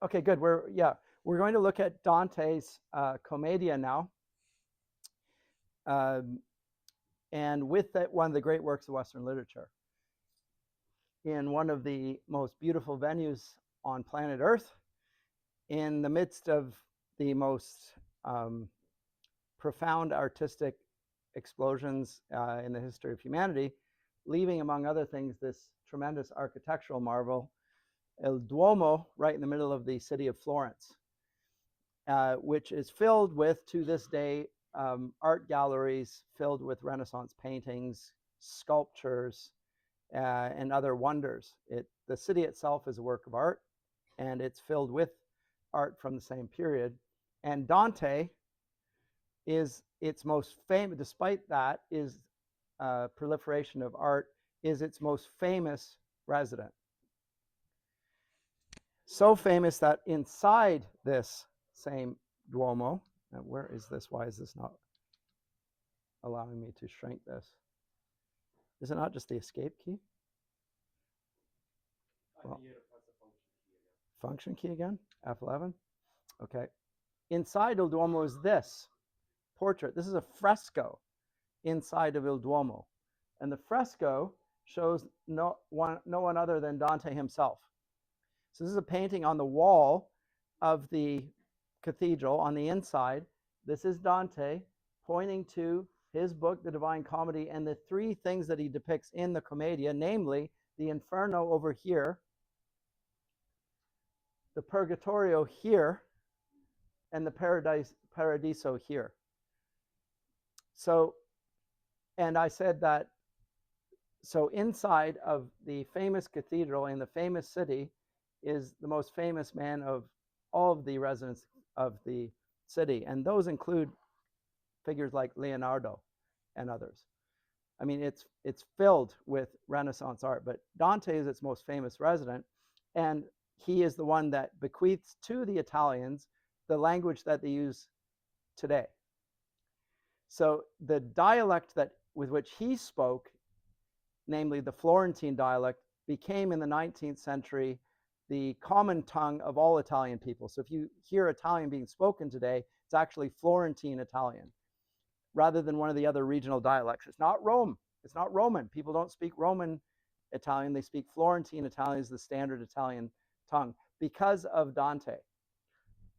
Okay, good. We're going to look at Dante's Commedia now, um, and with that, one of the great works of Western literature, in one of the most beautiful venues on planet Earth, in the midst of the most profound artistic explosions in the history of humanity, leaving, among other things, this tremendous architectural marvel, Il Duomo, right in the middle of the city of Florence, which is filled with, to this day, art galleries filled with Renaissance paintings, sculptures, and other wonders. The city itself is a work of art, and it's filled with art from the same period. And Dante is its most famous, despite that, is proliferation of art, is its most famous resident. So famous that inside this same Duomo, now where is this? Why is this not allowing me to shrink this? Is it not just the escape key? Well, function key again? F11? Okay. Inside Il Duomo is this portrait. This is a fresco inside of Il Duomo. And the fresco shows no one other than Dante himself. So this is a painting on the wall of the cathedral on the inside. This is Dante pointing to his book, The Divine Comedy, and the three things that he depicts in the Commedia, namely the Inferno over here, the Purgatorio here, and the Paradiso here. So, and I said that, so inside of the famous cathedral in the famous city is the most famous man of all of the residents of the city. And those include figures like Leonardo and others. I mean, it's filled with Renaissance art, but Dante is its most famous resident. And he is the one that bequeaths to the Italians the language that they use today. So the dialect with which he spoke, namely the Florentine dialect, became in the 19th century the common tongue of all Italian people. So if you hear Italian being spoken today, it's actually Florentine Italian, rather than one of the other regional dialects. It's not Rome. It's not Roman. People don't speak Roman Italian. They speak Florentine Italian as the standard Italian tongue because of Dante.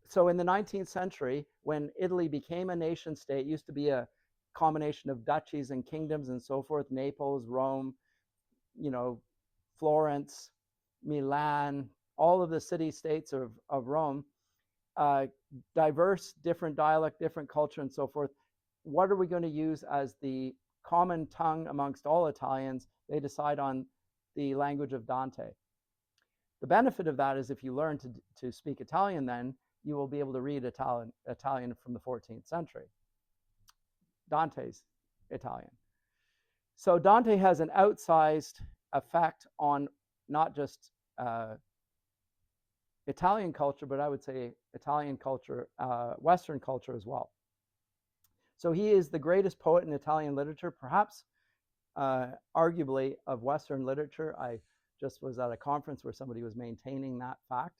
So in the 19th century, when Italy became a nation state, it used to be a combination of duchies and kingdoms and so forth, Naples, Rome, Florence, Milan, all of the city-states of Rome, diverse, different dialect, different culture, and so forth. What are we going to use as the common tongue amongst all Italians? They decide on the language of Dante. The benefit of that is if you learn to speak Italian, then you will be able to read Italian from the 14th century. Dante's Italian. So Dante has an outsized effect on not just Italian culture, but I would say Italian culture, Western culture as well. So he is the greatest poet in Italian literature, perhaps arguably of Western literature. I just was at a conference where somebody was maintaining that fact.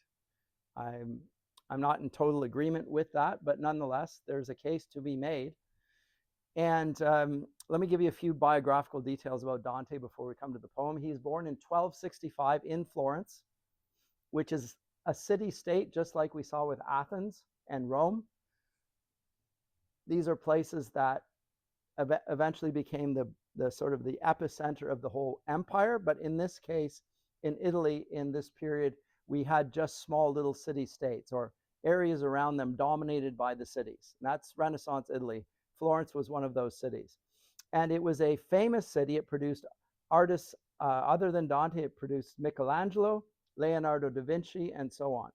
I'm not in total agreement with that, but nonetheless, there's a case to be made. And let me give you a few biographical details about Dante before we come to the poem. He is born in 1265 in Florence, which is a city-state, just like we saw with Athens and Rome. These are places that eventually became the sort of the epicenter of the whole empire. But in this case, in Italy, in this period, we had just small little city-states or areas around them dominated by the cities. And that's Renaissance Italy. Florence was one of those cities. And it was a famous city. It produced artists other than Dante. It produced Michelangelo, Leonardo da Vinci, and so on.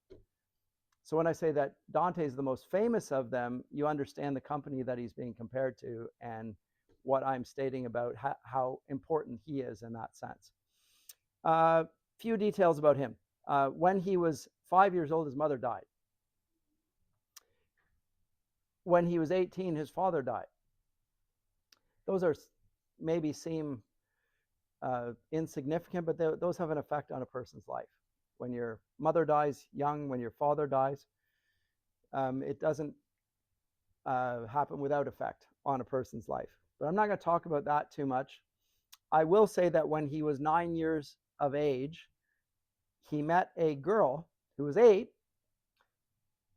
So when I say that Dante is the most famous of them, you understand the company that he's being compared to and what I'm stating about how important he is in that sense. Few details about him. When he was 5 years old, his mother died. When he was 18, his father died. Those are maybe seem insignificant, but those have an effect on a person's life. When your mother dies young, when your father dies, it doesn't happen without effect on a person's life. But I'm not going to talk about that too much. I will say that when he was 9 years of age, he met a girl who was 8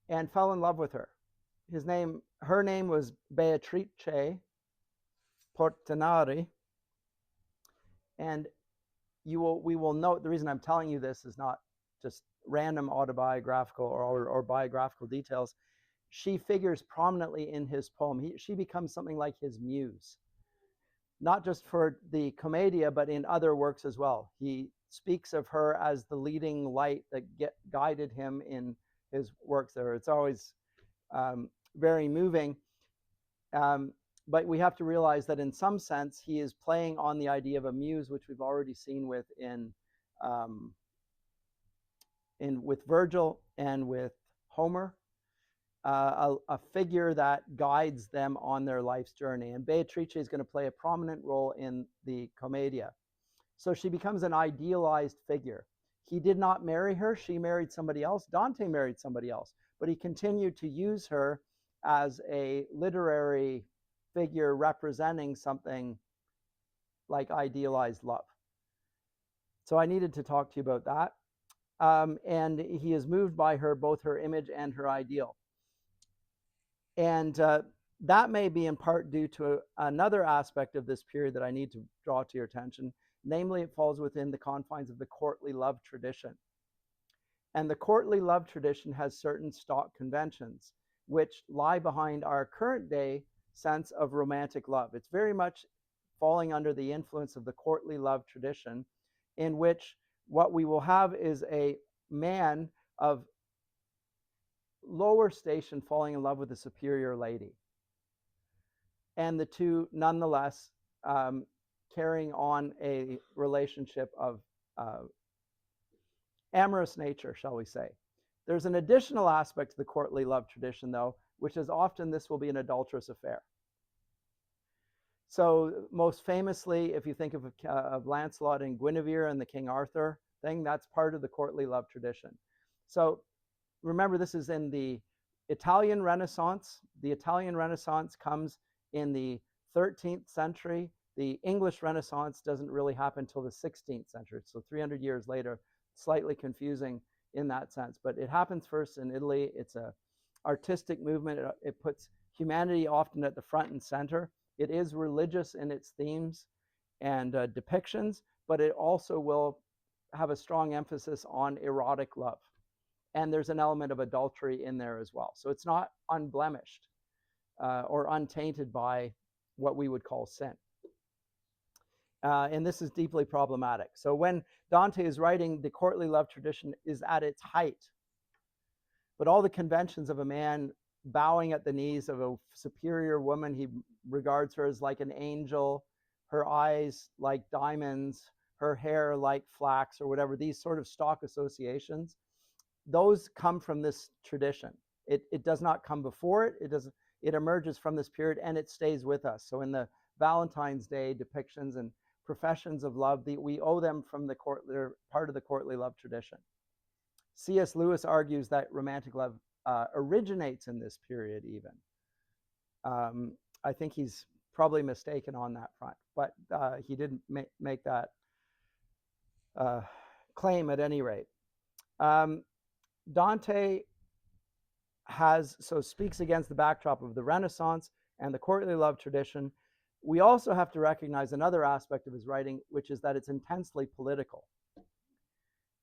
and fell in love with her. Her name was Beatrice Portinari, and we will note, the reason I'm telling you this is not just random autobiographical or biographical details. She figures prominently in his poem. She becomes something like his muse, not just for the Commedia, but in other works as well. He speaks of her as the leading light that guided him in his works there. It's always very moving. But we have to realize that in some sense, he is playing on the idea of a muse, which we've already seen with with Virgil and with Homer, a figure that guides them on their life's journey. And Beatrice is going to play a prominent role in the Commedia. So she becomes an idealized figure. He did not marry her. She married somebody else. Dante married somebody else. But he continued to use her as a literary figure representing something like idealized love. So I needed to talk to you about that. And he is moved by her, both her image and her ideal. And that may be in part due to another aspect of this period that I need to draw to your attention. Namely, it falls within the confines of the courtly love tradition. And the courtly love tradition has certain stock conventions, which lie behind our current day sense of romantic love. It's very much falling under the influence of the courtly love tradition, in which what we will have is a man of lower station falling in love with a superior lady, and the two nonetheless carrying on a relationship of amorous nature, shall we say. There's an additional aspect to the courtly love tradition, though, which is often this will be an adulterous affair. So most famously, if you think of Lancelot and Guinevere and the King Arthur thing, that's part of the courtly love tradition. So remember, this is in the Italian Renaissance. The Italian Renaissance comes in the 13th century. The English Renaissance doesn't really happen until the 16th century, so 300 years later. Slightly confusing in that sense, but it happens first in Italy. It's an artistic movement. It puts humanity often at the front and center. It is religious in its themes and depictions, but it also will have a strong emphasis on erotic love. And there's an element of adultery in there as well. So it's not unblemished or untainted by what we would call sin. And this is deeply problematic. So when Dante is writing, the courtly love tradition is at its height. But all the conventions of a man bowing at the knees of a superior woman, he regards her as like an angel, her eyes like diamonds, her hair like flax, or whatever, these sort of stock associations, those come from this tradition. It does not come before it. It emerges from this period, and it stays with us. So in the Valentine's Day depictions and professions of love, we owe them from they're part of the courtly love tradition. C.S. Lewis argues that romantic love originates in this period even. I think he's probably mistaken on that front, but he didn't make that claim at any rate. Dante speaks against the backdrop of the Renaissance and the courtly love tradition. We also have to recognize another aspect of his writing, which is that it's intensely political.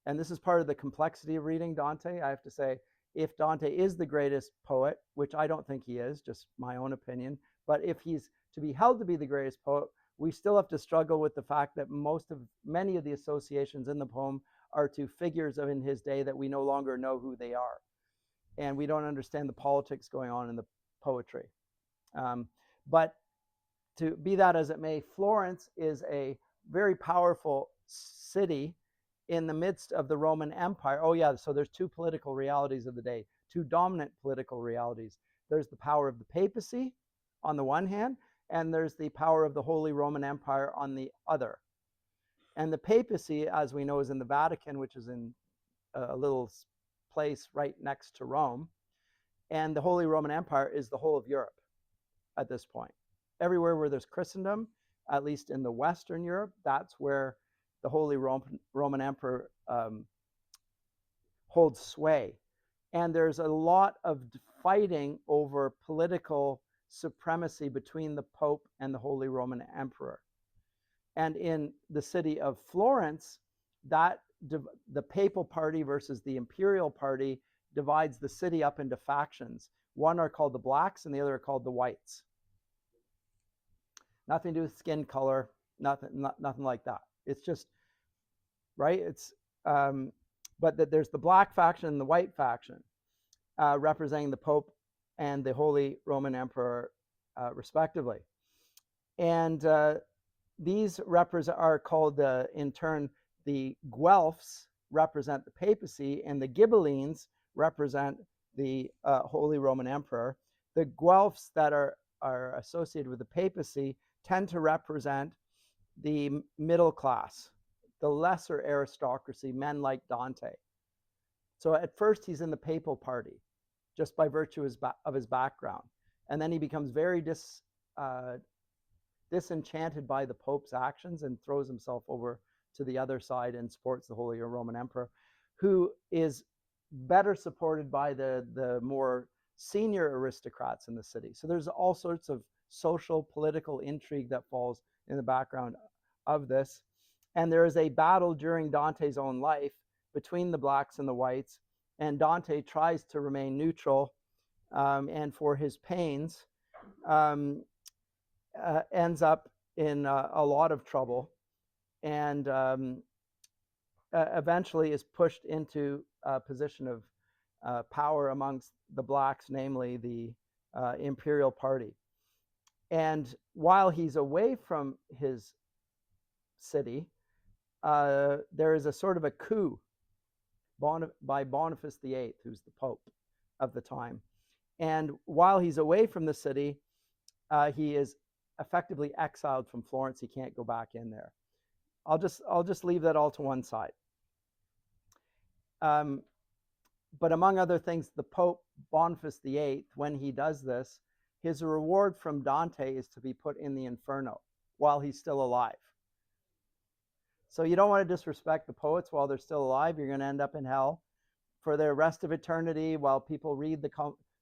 And this is part of the complexity of reading Dante. I have to say, if Dante is the greatest poet, which I don't think he is, just my own opinion, but if he's to be held to be the greatest poet, we still have to struggle with the fact that many of the associations in the poem are to figures in his day that we no longer know who they are. And we don't understand the politics going on in the poetry. But to be that as it may, Florence is a very powerful city in the midst of the Roman Empire. Oh yeah, so there's two political realities of the day, two dominant political realities. There's the power of the papacy on the one hand, and there's the power of the Holy Roman Empire on the other. And the papacy, as we know, is in the Vatican, which is in a little place right next to Rome. And the Holy Roman Empire is the whole of Europe at this point. Everywhere where there's Christendom, at least in the Western Europe, that's where the Holy Roman Emperor holds sway. And there's a lot of fighting over political supremacy between the Pope and the Holy Roman Emperor. And in the city of Florence, that the papal party versus the imperial party divides the city up into factions. One are called the blacks and the other are called the whites. Nothing to do with skin color, nothing like that. It's just, right? It's but there's the black faction and the white faction, representing the Pope and the Holy Roman Emperor, respectively. And these are called, in turn, the Guelphs represent the papacy, and the Ghibellines represent the Holy Roman Emperor. The Guelphs that are associated with the papacy tend to represent the middle class, the lesser aristocracy, men like Dante. So at first he's in the papal party, just by virtue of his background. And then he becomes very disenchanted by the Pope's actions and throws himself over to the other side and supports the Holy Roman Emperor, who is better supported by the more senior aristocrats in the city. So there's all sorts of social, political intrigue that falls in the background of this. And there is a battle during Dante's own life between the blacks and the whites, and Dante tries to remain neutral, and for his pains, ends up in a lot of trouble, and eventually is pushed into a position of power amongst the blacks, namely the imperial party. And while he's away from his city, there is a sort of a coup by Boniface VIII, who's the Pope of the time. And while he's away from the city, he is effectively exiled from Florence. He can't go back in there. I'll just leave that all to one side. But among other things, the Pope Boniface VIII, when he does this, his reward from Dante is to be put in the Inferno while he's still alive. So you don't want to disrespect the poets while they're still alive. You're going to end up in hell for the rest of eternity. While people read the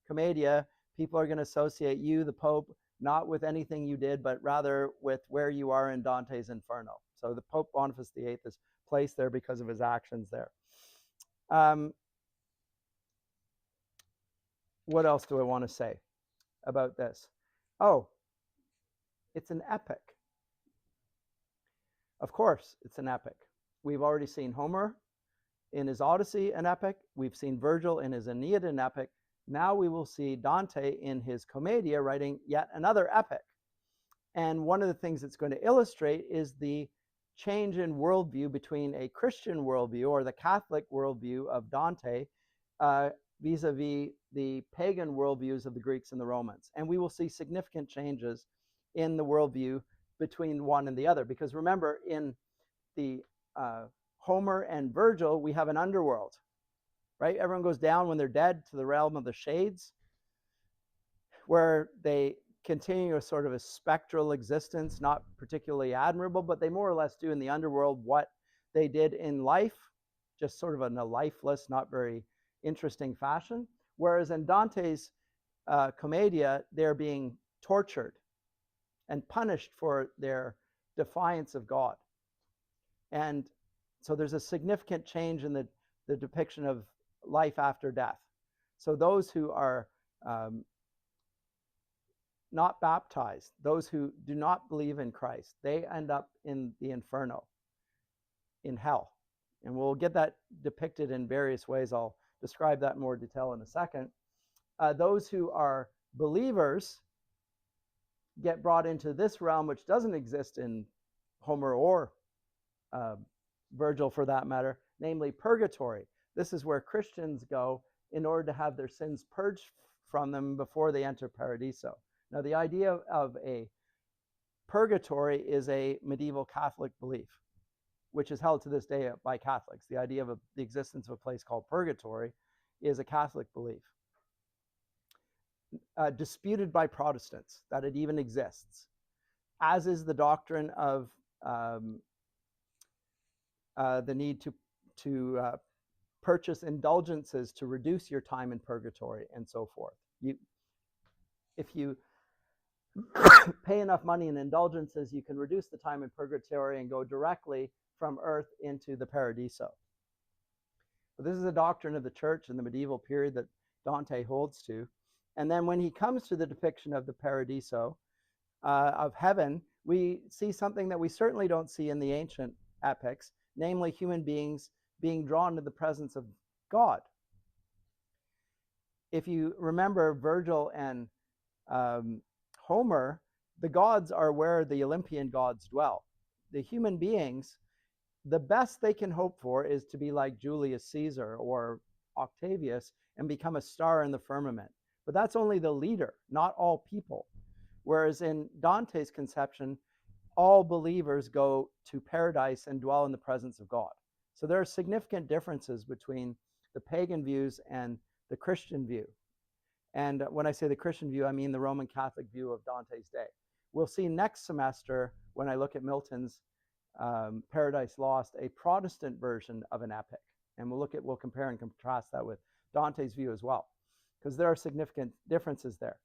Commedia, people are going to associate you, the Pope, not with anything you did, but rather with where you are in Dante's Inferno. So the Pope Boniface VIII is placed there because of his actions there. What else do I want to say about this? Oh, it's an epic. Of course, it's an epic. We've already seen Homer in his Odyssey, an epic. We've seen Virgil in his Aeneid, an epic. Now we will see Dante in his Commedia writing yet another epic. And one of the things it's going to illustrate is the change in worldview between a Christian worldview or the Catholic worldview of Dante vis-a-vis the pagan worldviews of the Greeks and the Romans. And we will see significant changes in the worldview between one and the other. Because remember, in the Homer and Virgil, we have an underworld, right? Everyone goes down when they're dead to the realm of the shades, where they continue a sort of a spectral existence, not particularly admirable, but they more or less do in the underworld what they did in life, just sort of in a lifeless, not very interesting fashion. Whereas in Dante's Commedia, they're being tortured and punished for their defiance of God. And so there's a significant change in the depiction of life after death. So those who are not baptized, those who do not believe in Christ, they end up in the Inferno, in hell. And we'll get that depicted in various ways. I'll describe that in more detail in a second. Those who are believers get brought into this realm, which doesn't exist in Homer or Virgil for that matter, namely purgatory. This is where Christians go in order to have their sins purged from them before they enter Paradiso. Now, the idea of a purgatory is a medieval Catholic belief. which is held to this day by Catholics. The idea of the existence of a place called purgatory is a Catholic belief. Disputed by Protestants that it even exists, as is the doctrine of the need to purchase indulgences to reduce your time in purgatory and so forth. If you pay enough money in indulgences, you can reduce the time in purgatory and go directly from earth into the paradiso. But this is a doctrine of the church in the medieval period that Dante holds to. And then when he comes to the depiction of the paradiso, of heaven, we see something that we certainly don't see in the ancient epics, namely human beings being drawn to the presence of God. If you remember Virgil and Homer, the gods are where the Olympian gods dwell. The human beings, the best they can hope for is to be like Julius Caesar or Octavius and become a star in the firmament. But that's only the leader, not all people. Whereas in Dante's conception, all believers go to paradise and dwell in the presence of God. So there are significant differences between the pagan views and the Christian view. And when I say the Christian view, I mean the Roman Catholic view of Dante's day. We'll see next semester, when I look at Milton's Paradise Lost, a Protestant version of an epic. And we'll compare and contrast that with Dante's view as well, because there are significant differences there.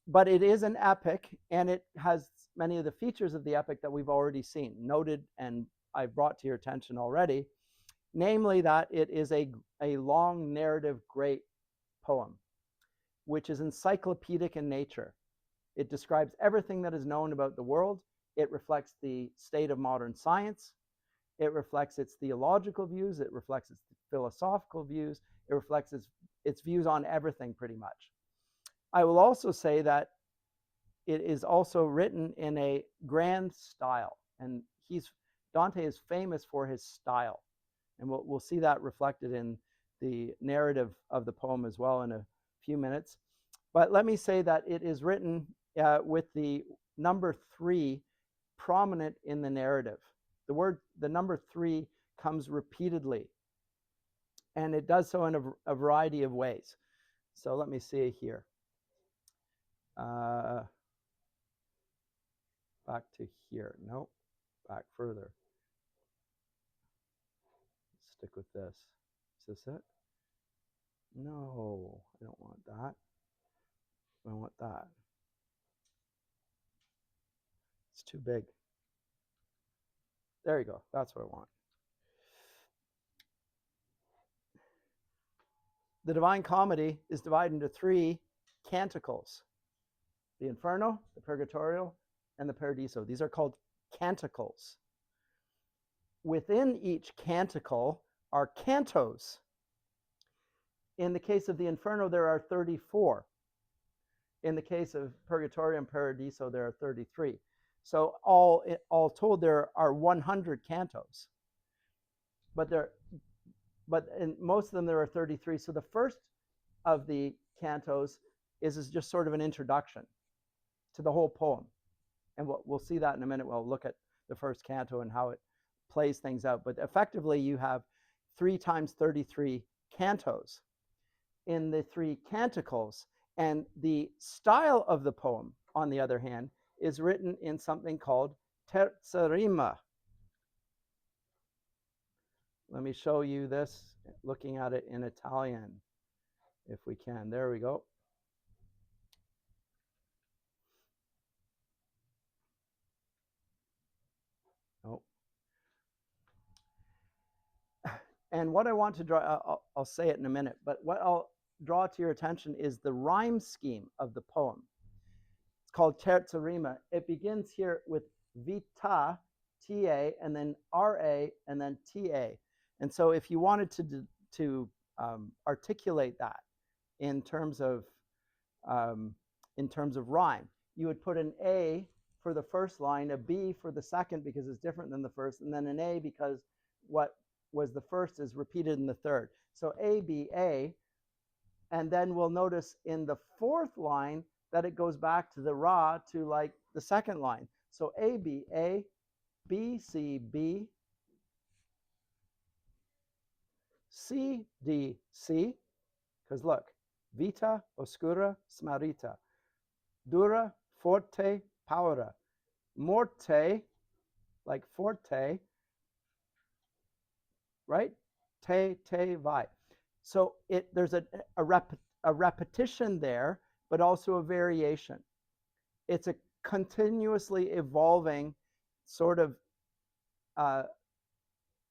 But it is an epic, and it has many of the features of the epic that we've already seen, noted, and I've brought to your attention already, namely that it is a long narrative great poem, which is encyclopedic in nature. It describes everything that is known about the world. It reflects the state of modern science. It reflects its theological views. It reflects its philosophical views. It reflects its views on everything pretty much. I will also say that it is also written in a grand style, and Dante is famous for his style, and we'll see that reflected in the narrative of the poem as well in a few minutes. But let me say that it is written with the number 3 prominent in the narrative. The number 3 comes repeatedly, and it does so in a variety of ways. So let me see here. Back to here. Nope. Back further. Stick with this. Is this it? No, I don't want that. I want that. It's too big. There you go. That's what I want. The Divine Comedy is divided into 3 canticles: the Inferno, the Purgatorial, and the Paradiso. These are called canticles. Within each canticle are cantos. In the case of the Inferno, there are 34. In the case of Purgatorio and Paradiso, there are 33. So all told, there are 100 cantos. But in most of them, there are 33. So the first of the cantos is just sort of an introduction to the whole poem. And we'll see that in a minute. We'll look at the first canto and how it plays things out. But effectively, you have 3 times 33 cantos in the 3 canticles. And the style of the poem, on the other hand, is written in something called terza rima. Let me show you this, looking at it in Italian, if we can. There we go. Oh. And what I want to draw, I'll say it in a minute, but what I'll draw to your attention is the rhyme scheme of the poem. It's called terza rima. It begins here with vita, ta, and then ra, and then ta. And so if you wanted to articulate that in terms of rhyme, you would put an A for the first line, a B for the second because it's different than the first, and then an A because what was the first is repeated in the third. So A, B, A, and then we'll notice in the 4th line that it goes back to the Ra to like the 2nd line. So A, B, A, B, C, B, C, D, C, because look, vita, oscura, smarrita, dura, forte, paura, morte, like forte, right? Te, vai. So there's a repetition there, but also a variation. It's a continuously evolving sort of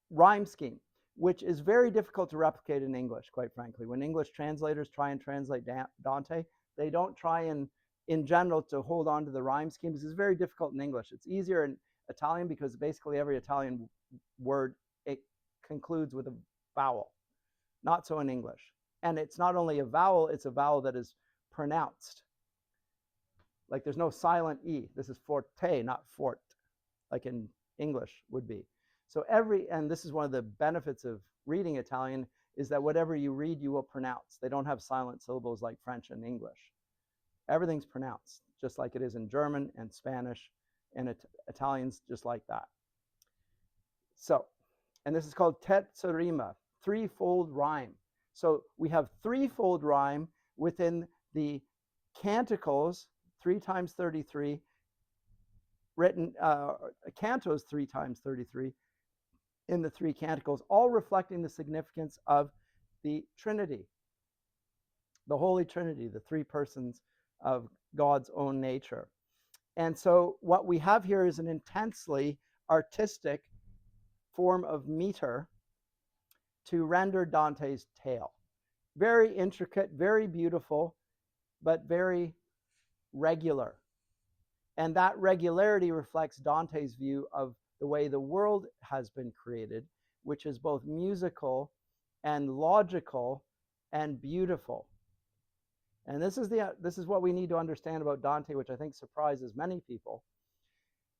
rhyme scheme, which is very difficult to replicate in English, quite frankly. When English translators try and translate Dante, they don't try and, in general, to hold on to the rhyme schemes. It's very difficult in English. It's easier in Italian because basically every Italian word, it concludes with a vowel. Not so in English. And it's not only a vowel, it's a vowel that is pronounced. Like there's no silent E. This is forte, not fort, like in English would be. So and this is one of the benefits of reading Italian, is that whatever you read, you will pronounce. They don't have silent syllables like French and English. Everything's pronounced, just like it is in German and Spanish, and Italian's just like that. So, and this is called terza rima, threefold rhyme. So we have threefold rhyme within the canticles, 3 times 33, written cantos 3 times 33 in the 3 canticles, all reflecting the significance of the Trinity, the Holy Trinity, the 3 persons of God's own nature. And so what we have here is an intensely artistic form of meter to render Dante's tale. Very intricate, very beautiful, but very regular. And that regularity reflects Dante's view of the way the world has been created, which is both musical and logical and beautiful. And this is what we need to understand about Dante, which I think surprises many people,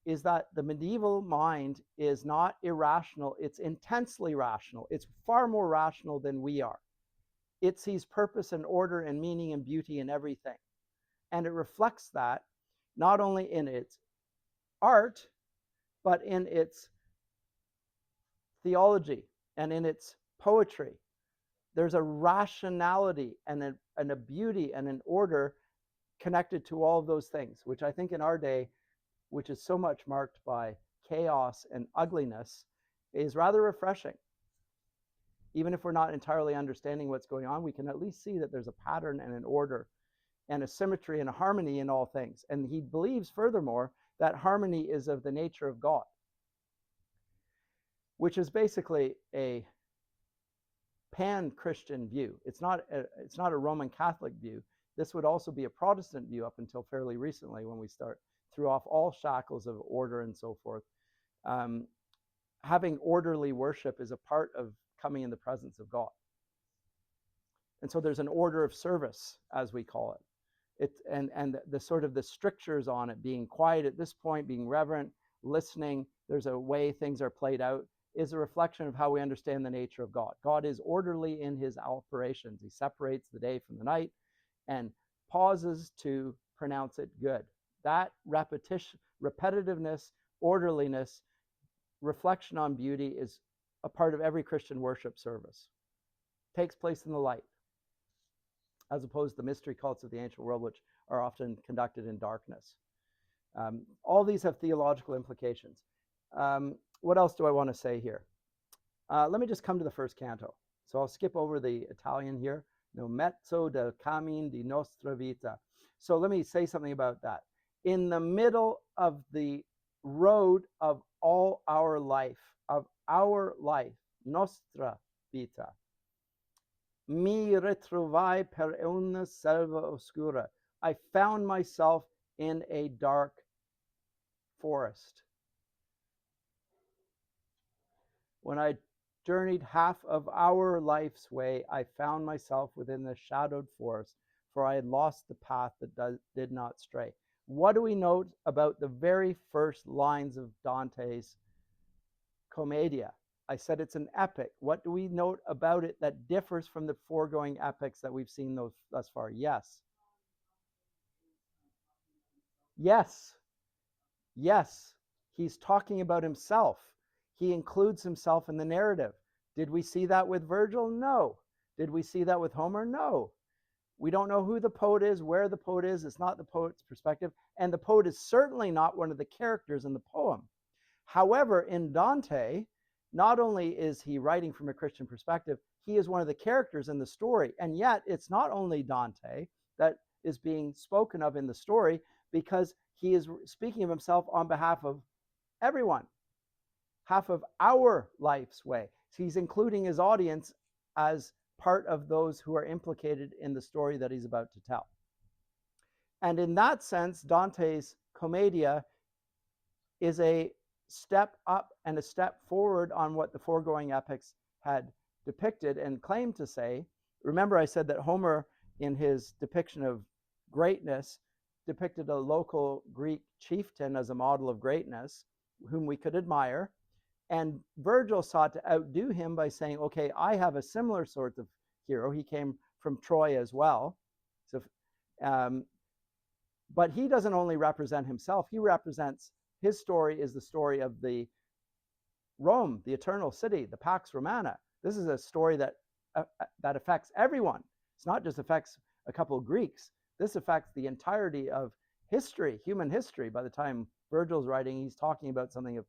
is that the medieval mind is not irrational, it's intensely rational. It's far more rational than we are. It sees purpose and order and meaning and beauty in everything. And it reflects that not only in its art, but in its theology and in its poetry. There's a rationality and a beauty and an order connected to all of those things, which I think in our day, which is so much marked by chaos and ugliness, is rather refreshing. Even if we're not entirely understanding what's going on, we can at least see that there's a pattern and an order and a symmetry and a harmony in all things. And he believes, furthermore, that harmony is of the nature of God, which is basically a pan-Christian view. It's not a Roman Catholic view. This would also be a Protestant view up until fairly recently, when we threw off all shackles of order and so forth. Having orderly worship is a part of coming in the presence of God. And so there's an order of service, as we call it. And the sort of the strictures on it, being quiet at this point, being reverent, listening, there's a way things are played out, is a reflection of how we understand the nature of God. God is orderly in his operations. He separates the day from the night and pauses to pronounce it good. That repetitiveness, orderliness, reflection on beauty is a part of every Christian worship service. It takes place in the light, as opposed to the mystery cults of the ancient world, which are often conducted in darkness. All these have theological implications. What else do I want to say here? Let me just come to the first canto. So I'll skip over the Italian here. No mezzo del cammin di nostra vita. So let me say something about that. In the middle of the road of all our life, nostra vita, mi ritrovai per una selva oscura. I found myself in a dark forest. When I journeyed half of our life's way, I found myself within the shadowed forest, for I had lost the path that did not stray. What do we note about the very first lines of Dante's Commedia? I said it's an epic. What do we note about it that differs from the foregoing epics that we've seen thus far? Yes. Yes. Yes. He's talking about himself. He includes himself in the narrative. Did we see that with Virgil? No. Did we see that with Homer? No. We don't know who the poet is, where the poet is. It's not the poet's perspective. And the poet is certainly not one of the characters in the poem. However, in Dante, not only is he writing from a Christian perspective, he is one of the characters in the story. And yet, it's not only Dante that is being spoken of in the story, because he is speaking of himself on behalf of everyone, half of our life's way. So he's including his audience as part of those who are implicated in the story that he's about to tell. And in that sense, Dante's Commedia is a step up and a step forward on what the foregoing epics had depicted and claimed to say. Remember, I said that Homer, in his depiction of greatness, depicted a local Greek chieftain as a model of greatness, whom we could admire. And Virgil sought to outdo him by saying, okay, I have a similar sort of hero. He came from Troy as well. So, but he doesn't only represent himself, he represents, his story is the story of the Rome, the eternal city, the Pax Romana. This is a story that affects everyone. It's not just affects a couple of Greeks. This affects the entirety of history, human history. By the time Virgil's writing, he's talking about something of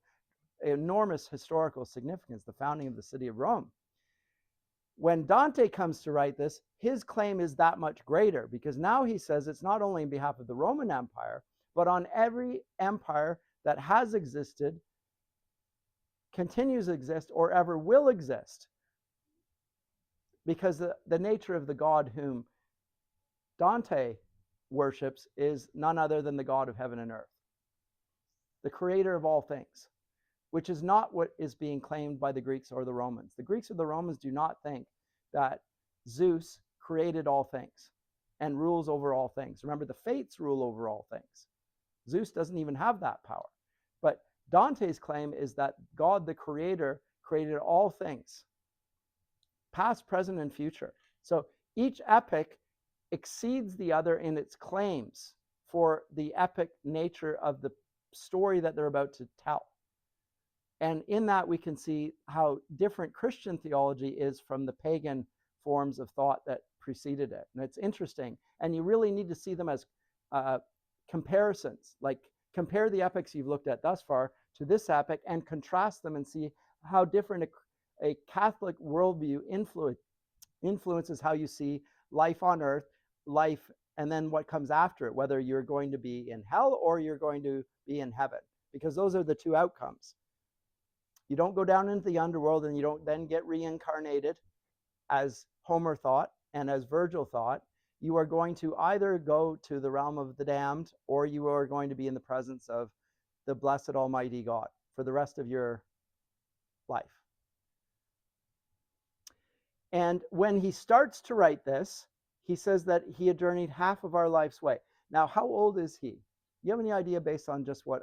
enormous historical significance, the founding of the city of Rome. When Dante comes to write this, his claim is that much greater, because now he says it's not only on behalf of the Roman Empire, but on every empire that has existed, continues to exist, or ever will exist. Because the nature of the God whom Dante worships is none other than the God of heaven and earth, the creator of all things, which is not what is being claimed by the Greeks or the Romans. The Greeks or the Romans do not think that Zeus created all things and rules over all things. Remember, the fates rule over all things. Zeus doesn't even have that power. But Dante's claim is that God, the creator, created all things, past, present, and future. So each epic exceeds the other in its claims for the epic nature of the story that they're about to tell. And in that, we can see how different Christian theology is from the pagan forms of thought that preceded it. And it's interesting. And you really need to see them as comparisons. Like, compare the epics you've looked at thus far to this epic and contrast them and see how different a Catholic worldview influences how you see life on earth, life, and then what comes after it, whether you're going to be in hell or you're going to be in heaven, because those are the two outcomes. You don't go down into the underworld and you don't then get reincarnated, as Homer thought and as Virgil thought. You are going to either go to the realm of the damned, or you are going to be in the presence of the blessed Almighty God for the rest of your life. And when he starts to write this, he says that he had journeyed half of our life's way. Now, how old is he? You have any idea, based on just what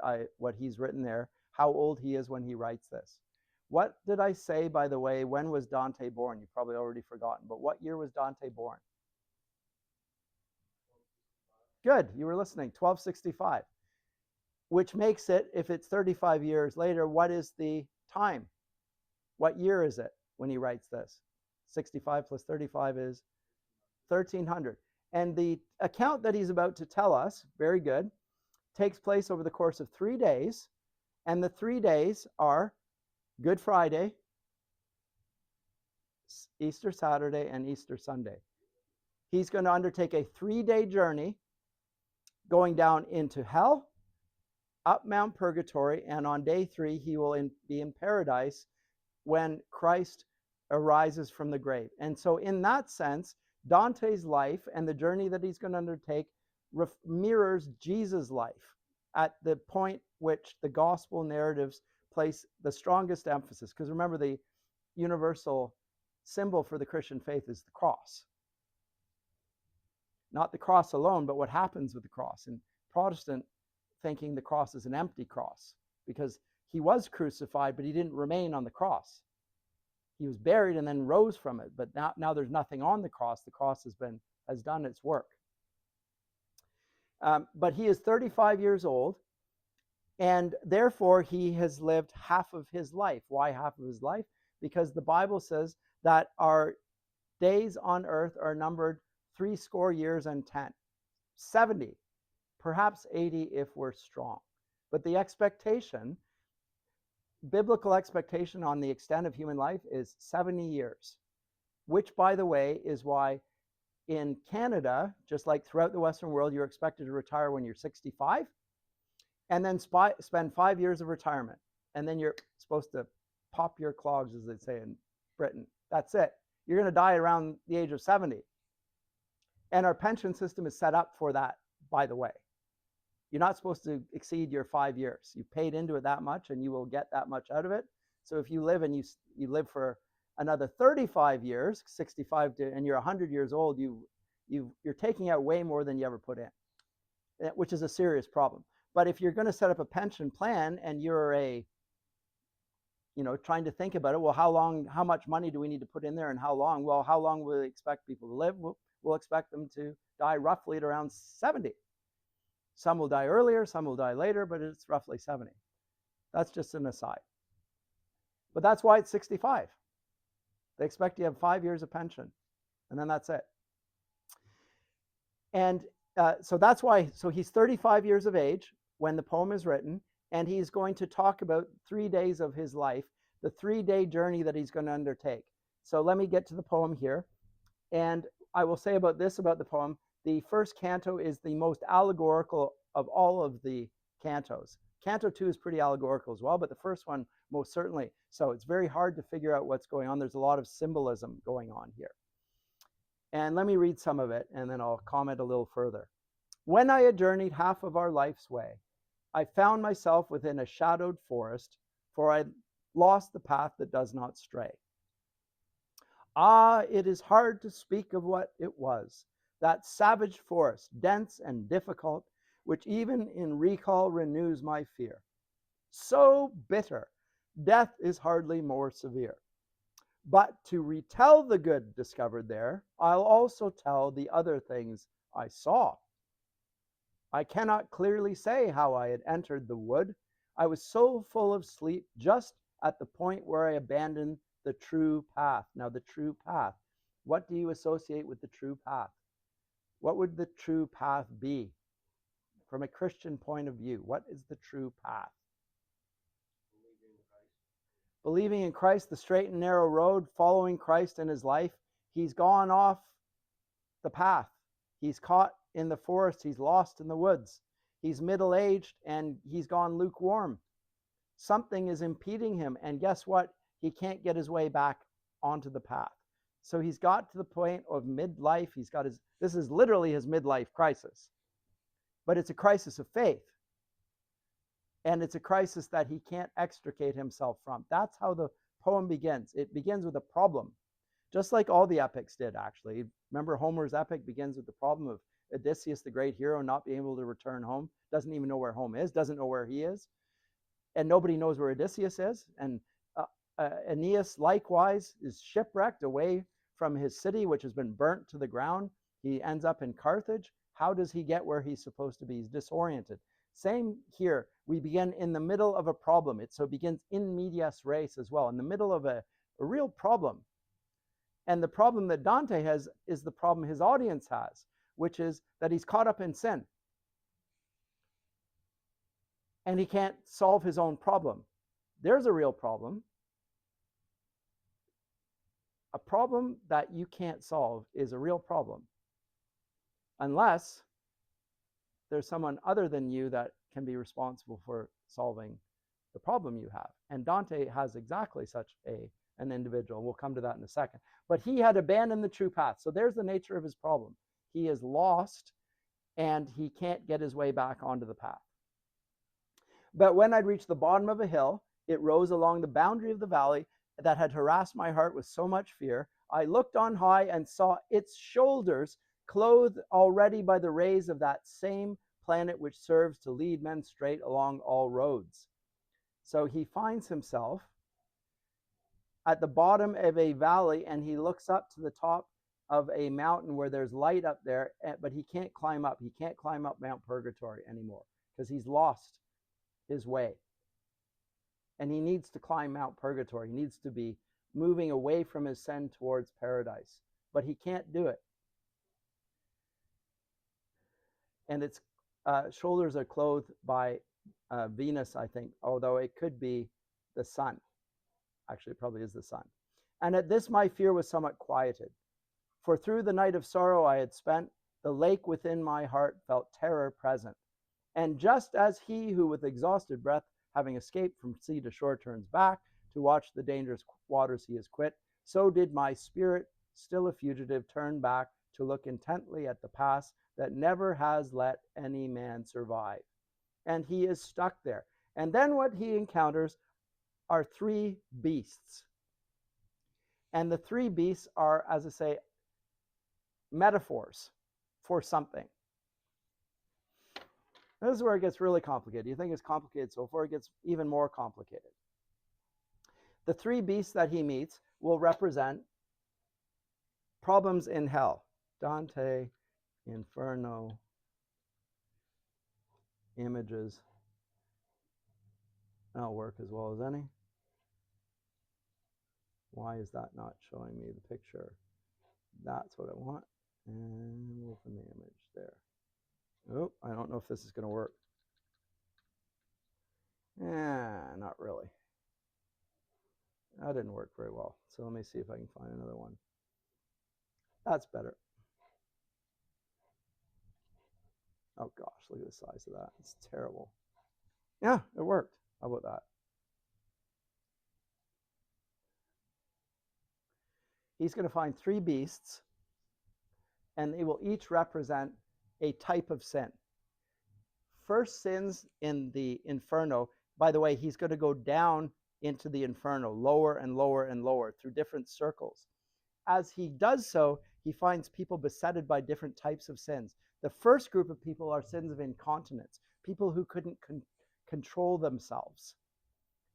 he's written there, how old he is when he writes this? What did I say, by the way? When was Dante born? You've probably already forgotten, but what year was Dante born? Good, you were listening. 1265, which makes it, if it's 35 years later, what is the time? What year is it when he writes this? 65 plus 35 is 1300. And the account that he's about to tell us, very good, takes place over the course of 3 days. And the 3 days are Good Friday, Easter Saturday, and Easter Sunday. He's going to undertake a 3-day journey going down into hell, up Mount Purgatory, and on day 3, he will be in paradise when Christ arises from the grave. And so in that sense, Dante's life and the journey that he's going to undertake mirrors Jesus' life at the point which the gospel narratives place the strongest emphasis. Because remember, the universal symbol for the Christian faith is the cross. Not the cross alone, but what happens with the cross. In Protestant thinking, the cross is an empty cross, because he was crucified, but he didn't remain on the cross. He was buried and then rose from it. But now there's nothing on the cross. The cross has done its work. But he is 35 years old. And therefore, he has lived half of his life. Why half of his life? Because the Bible says that our days on earth are numbered 80 years and 10, 70, perhaps 80 if we're strong. But the expectation, biblical expectation on the extent of human life is 70 years, which, by the way, is why in Canada, just like throughout the Western world, you're expected to retire when you're 65 and then spend 5 years of retirement. And then you're supposed to pop your clogs, as they say in Britain. That's it. You're going to die around the age of 70. And our pension system is set up for that, by the way. You're not supposed to exceed your 5 years. You paid into it that much and you will get that much out of it. So if you live and you live for another 35 years, 65 to, and you're 100 years old, you're taking out way more than you ever put in, which is a serious problem. But if you're going to set up a pension plan and you're trying to think about it, well, how much money do we need to put in there and how long? Well, how long will we expect people to live? We'll expect them to die roughly at around 70. Some will die earlier, some will die later, but it's roughly 70. That's just an aside. But that's why it's 65. They expect you to have 5 years of pension, and then that's it. And so that's why, so he's 35 years of age when the poem is written, and he's going to talk about 3 days of his life, the 3-day journey that he's going to undertake. So let me get to the poem here. And I will say about the poem, the first canto is the most allegorical of all of the cantos. Canto 2 is pretty allegorical as well, but the first one most certainly. So it's very hard to figure out what's going on. There's a lot of symbolism going on here. And let me read some of it, and then I'll comment a little further. When I had journeyed half of our life's way, I found myself within a shadowed forest, for I lost the path that does not stray. Ah, it is hard to speak of what it was, that savage forest, dense and difficult, which even in recall renews my fear. So bitter, death is hardly more severe. But to retell the good discovered there, I'll also tell the other things I saw. I cannot clearly say how I had entered the wood. I was so full of sleep just at the point where I abandoned the true path. Now, the true path. What do you associate with the true path? What would the true path be? From a Christian point of view, what is the true path? Believing in Christ, the straight and narrow road, following Christ in his life. He's gone off the path. He's caught in the forest. He's lost in the woods. He's middle-aged and he's gone lukewarm. Something is impeding him. And guess what? He can't get his way back onto the path. So he's got to the point of midlife. This is literally his midlife crisis. But it's a crisis of faith. And it's a crisis that he can't extricate himself from. That's how the poem begins. It begins with a problem, just like all the epics did, actually. Remember, Homer's epic begins with the problem of Odysseus, the great hero, not being able to return home, doesn't even know where home is, doesn't know where he is, and nobody knows where Odysseus is. And Aeneas, likewise, is shipwrecked away from his city, which has been burnt to the ground. He ends up in Carthage. How does he get where he's supposed to be? He's disoriented. Same here. We begin in the middle of a problem. So it begins in medias res as well, in the middle of a real problem. And the problem that Dante has is the problem his audience has, which is that he's caught up in sin. And he can't solve his own problem. There's a real problem. A problem that you can't solve is a real problem. Unless there's someone other than you that can be responsible for solving the problem you have. And Dante has exactly such an individual. We'll come to that in a second. But he had abandoned the true path. So there's the nature of his problem. He is lost and he can't get his way back onto the path. But when I'd reached the bottom of a hill, it rose along the boundary of the valley that had harassed my heart with so much fear. I looked on high and saw its shoulders clothed already by the rays of that same planet which serves to lead men straight along all roads. So he finds himself at the bottom of a valley and he looks up to the top of a mountain where there's light up there, but he can't climb up. He can't climb up Mount Purgatory anymore because he's lost his way. And he needs to climb Mount Purgatory. He needs to be moving away from his sin towards paradise. But he can't do it. And its shoulders are clothed by Venus, I think, although it could be the sun. Actually, it probably is the sun. And at this my fear was somewhat quieted. For through the night of sorrow I had spent, the lake within my heart felt terror present. And just as he who with exhausted breath, having escaped from sea to shore, turns back to watch the dangerous waters he has quit, so did my spirit, still a fugitive, turn back to look intently at the past that never has let any man survive. And he is stuck there. And then what he encounters are three beasts. And the three beasts are, as I say, metaphors for something. This is where it gets really complicated. You think it's complicated so far, it gets even more complicated. The three beasts that he meets will represent problems in hell. Dante, Inferno, images. That'll work as well as any. Why is that not showing me the picture? That's what I want. And open the image there. Oh, I don't know if this is going to work. Not really. That didn't work very well. So let me see if I can find another one. That's better. Oh gosh, look at the size of that. It's terrible. Yeah, it worked. How about that? He's going to find three beasts, and they will each represent a type of sin. First sins in the Inferno. By the way, he's going to go down into the Inferno, lower and lower and lower through different circles. As he does so, he finds people besetted by different types of sins. The first group of people are sins of incontinence, people who couldn't control themselves.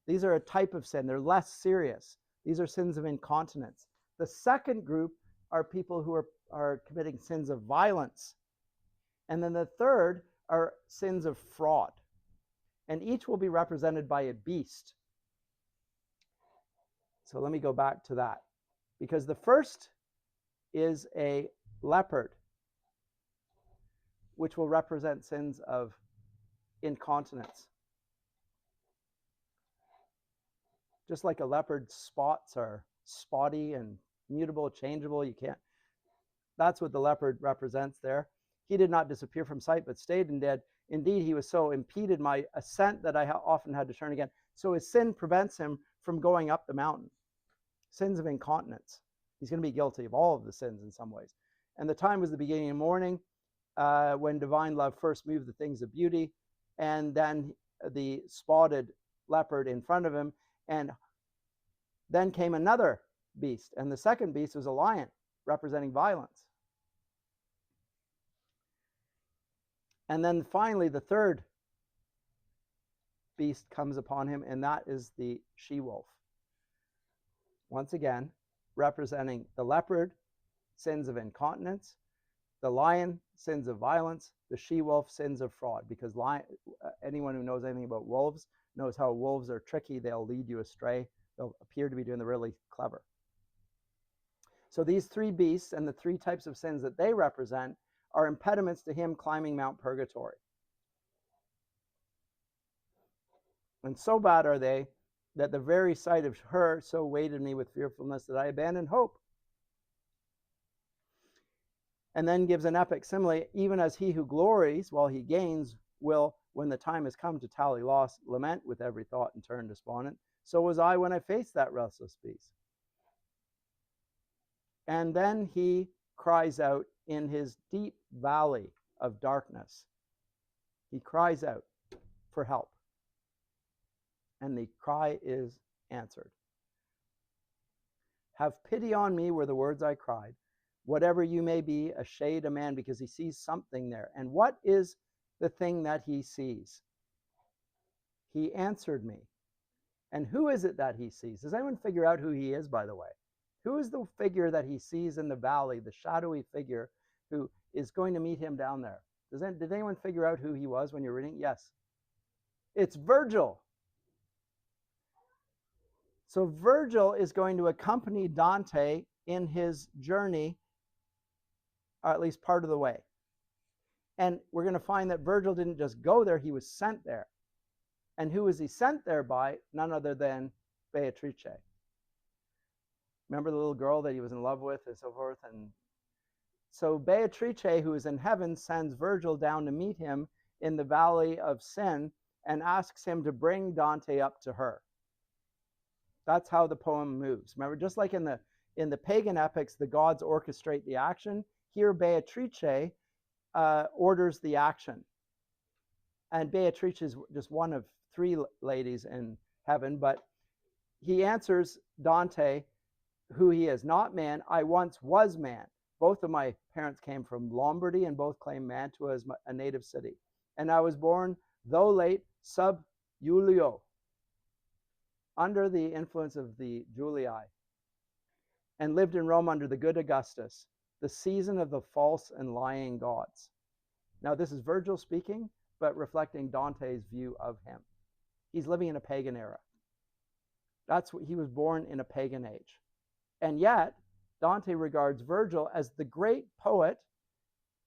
These are a type of sin. They're less serious. These are sins of incontinence. The second group are people who are committing sins of violence. And then the third are sins of fraud. And each will be represented by a beast. So let me go back to that. Because the first is a leopard, which will represent sins of incontinence. Just like a leopard's spots are spotty and mutable, changeable, you can't. That's what the leopard represents there. He did not disappear from sight, but stayed and dead. Indeed, he was so impeded my ascent that I often had to turn again. So his sin prevents him from going up the mountain. Sins of incontinence. He's going to be guilty of all of the sins in some ways. And the time was the beginning of morning, when divine love first moved the things of beauty, and then the spotted leopard in front of him, and then came another beast, and the second beast was a lion, representing violence. And then finally, the third beast comes upon him, and that is the she-wolf. Once again, representing the leopard, sins of incontinence, the lion, sins of violence, the she-wolf, sins of fraud. Because anyone who knows anything about wolves knows how wolves are tricky. They'll lead you astray. They'll appear to be doing the really clever. So these three beasts and the three types of sins that they represent are impediments to him climbing Mount Purgatory. And so bad are they that the very sight of her so weighted me with fearfulness that I abandoned hope. And then gives an epic simile, even as he who glories while he gains will, when the time has come to tally loss, lament with every thought and turn despondent. So was I when I faced that restless beast. And then he cries out in his deep valley of darkness. He cries out for help. And the cry is answered. Have pity on me were the words I cried. Whatever you may be, a shade, a man, because he sees something there. And what is the thing that he sees? He answered me. And who is it that he sees? Does anyone figure out who he is, by the way? Who is the figure that he sees in the valley, the shadowy figure who is going to meet him down there? Did anyone figure out who he was when you're reading? Yes. It's Virgil. So Virgil is going to accompany Dante in his journey, or at least part of the way. And we're going to find that Virgil didn't just go there, he was sent there. And who was he sent there by? None other than Beatrice. Remember the little girl that he was in love with and so forth? And so Beatrice, who is in heaven, sends Virgil down to meet him in the valley of sin and asks him to bring Dante up to her. That's how the poem moves. Remember, just like in the pagan epics, the gods orchestrate the action. Here, Beatrice orders the action. And Beatrice is just one of three ladies in heaven, but he answers Dante who he is. Not man, I once was man. Both of my parents came from Lombardy and both claim Mantua as a native city. And I was born, though late, sub Julio, under the influence of the Julii, and lived in Rome under the good Augustus, the season of the false and lying gods. Now, this is Virgil speaking, but reflecting Dante's view of him. He's living in a pagan era. That's what he was born in a pagan age. And yet, Dante regards Virgil as the great poet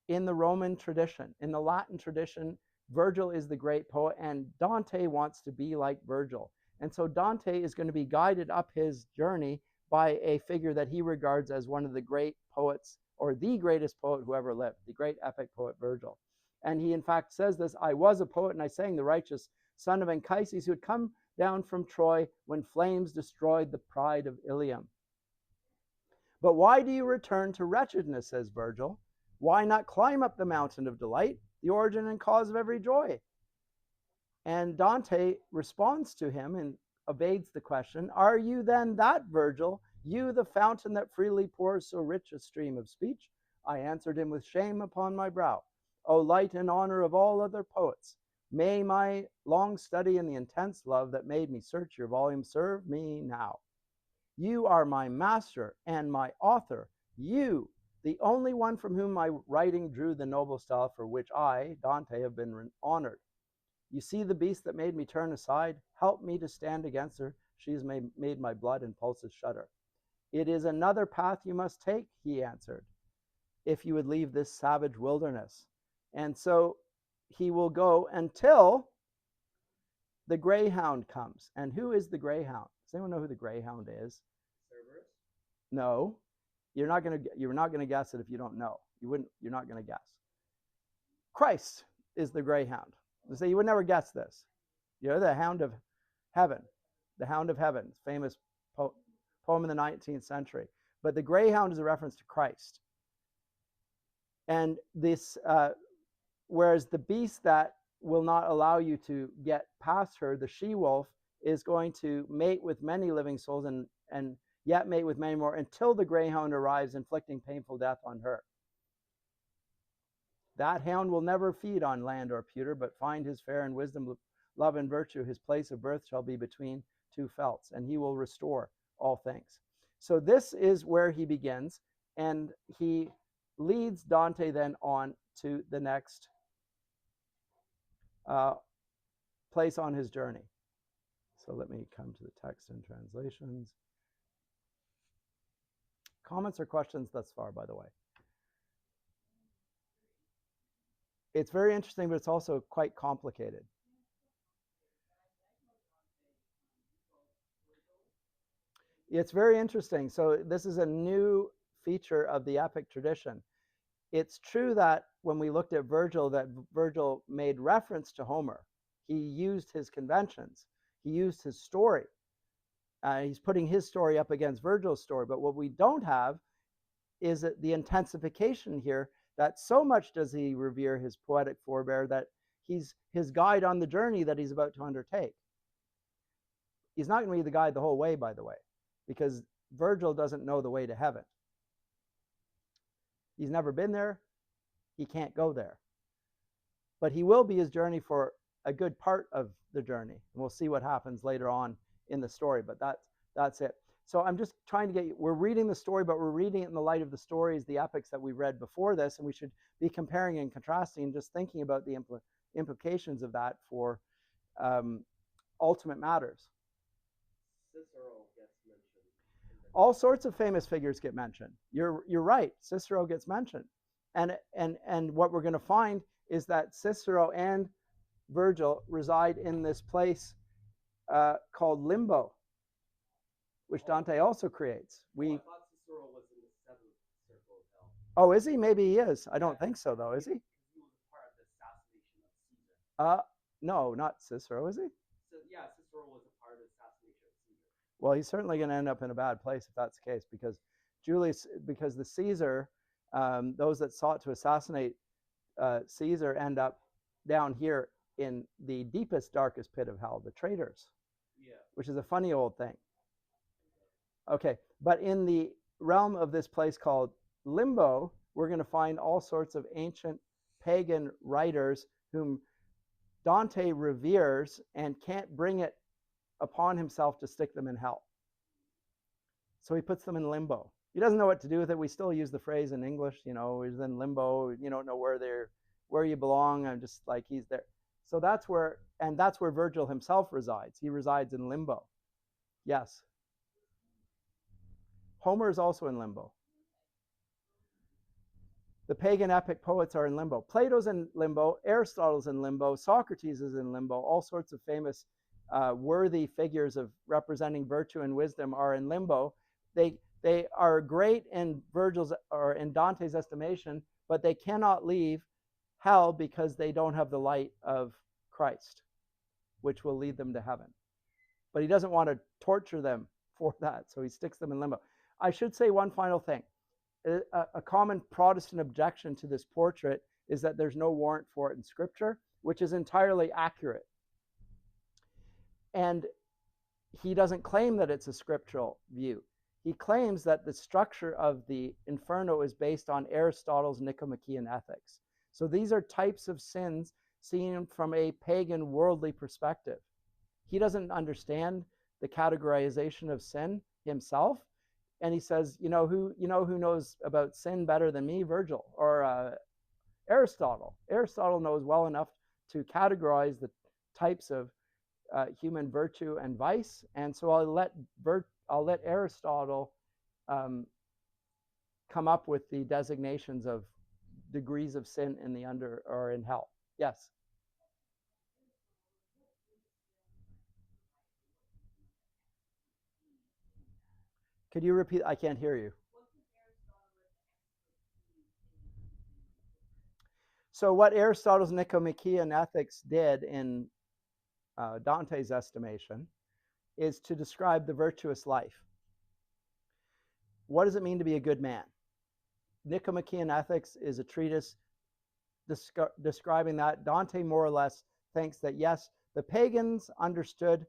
in the Roman tradition. In the Latin tradition, Virgil is the great poet, and Dante wants to be like Virgil. And so Dante is going to be guided up his journey by a figure that he regards as one of the great poets, or the greatest poet who ever lived, the great epic poet Virgil. And he in fact says this, I was a poet and I sang the righteous son of Anchises who had come down from Troy when flames destroyed the pride of Ilium. But why do you return to wretchedness, says Virgil? Why not climb up the mountain of delight, the origin and cause of every joy? And Dante responds to him and evades the question, are you then that Virgil, you the fountain that freely pours so rich a stream of speech? I answered him with shame upon my brow. O light and honor of all other poets, may my long study and the intense love that made me search your volume serve me now. You are my master and my author, you, the only one from whom my writing drew the noble style for which I, Dante, have been honored. You see the beast that made me turn aside? Help me to stand against her. She has made my blood and pulses shudder. It is another path you must take, he answered, if you would leave this savage wilderness. And so he will go until the greyhound comes. And who is the greyhound? Does anyone know who the greyhound is? Cerberus? No. You're not gonna guess it if you don't know. You're not gonna guess. Christ is the greyhound. So you would never guess this. You're the hound of heaven. The hound of heaven, famous poem in the 19th century. But the greyhound is a reference to Christ. And this, whereas the beast that will not allow you to get past her, the she-wolf, is going to mate with many living souls and yet mate with many more until the greyhound arrives, inflicting painful death on her. That hound will never feed on land or pewter, but find his fare in wisdom, love, and virtue. His place of birth shall be between two felts, and he will restore all things. So this is where he begins, and he leads Dante then on to the next place on his journey. So let me come to the text and translations. Comments or questions thus far, by the way? It's very interesting, but it's also quite complicated. It's very interesting. So this is a new feature of the epic tradition. It's true that when we looked at Virgil, that Virgil made reference to Homer. He used his conventions. He used his story. He's putting his story up against Virgil's story. But what we don't have is the intensification here, that so much does he revere his poetic forebear that he's his guide on the journey that he's about to undertake. He's not going to be the guide the whole way, by the way, because Virgil doesn't know the way to heaven. He's never been there. He can't go there. But he will be his journey for a good part of the journey. And we'll see what happens later on in the story, but that's it. So I'm just trying to get you, we're reading the story, but we're reading it in the light of the stories, the epics that we read before this, and we should be comparing and contrasting and just thinking about the implications of that for ultimate matters. All sorts of famous figures get mentioned. You're right. Cicero gets mentioned, and what we're going to find is that Cicero and Virgil reside in this place called Limbo, which Dante also creates. Oh, is he? Maybe he is. I don't think so, though. Is he? Uh, no, not Cicero, is he? Well, he's certainly going to end up in a bad place if that's the case, because the Caesar, those that sought to assassinate Caesar end up down here in the deepest, darkest pit of hell, the traitors, which is a funny old thing. Okay, but in the realm of this place called Limbo, we're going to find all sorts of ancient pagan writers whom Dante reveres and can't bring it upon himself to stick them in hell. So he puts them in limbo. He doesn't know what to do with it. We still use the phrase in English, he's in limbo. You don't know where you belong. I'm just like he's there. So that's where Virgil himself resides. He resides in limbo. Yes. Homer is also in limbo. The pagan epic poets are in limbo. Plato's in limbo. Aristotle's in limbo. Socrates is in limbo. All sorts of famous, worthy figures of representing virtue and wisdom are in limbo. They are great in Virgil's or in Dante's estimation, but they cannot leave hell because they don't have the light of Christ, which will lead them to heaven. But he doesn't want to torture them for that, so he sticks them in limbo. I should say one final thing. A common Protestant objection to this portrait is that there's no warrant for it in Scripture, which is entirely accurate. And he doesn't claim that it's a scriptural view. He claims that the structure of the Inferno is based on Aristotle's Nicomachean ethics. So these are types of sins seen from a pagan worldly perspective. He doesn't understand the categorization of sin himself. And he says, who knows about sin better than me? Virgil or Aristotle. Aristotle knows well enough to categorize the types of human virtue and vice, and so I'll let Aristotle come up with the designations of degrees of sin in the under or in hell. Yes. Could you repeat? I can't hear you. So what Aristotle's Nicomachean ethics did in Dante's estimation is to describe the virtuous life. What does it mean to be a good man? Nicomachean Ethics is a treatise describing that. Dante more or less thinks that, yes, the pagans understood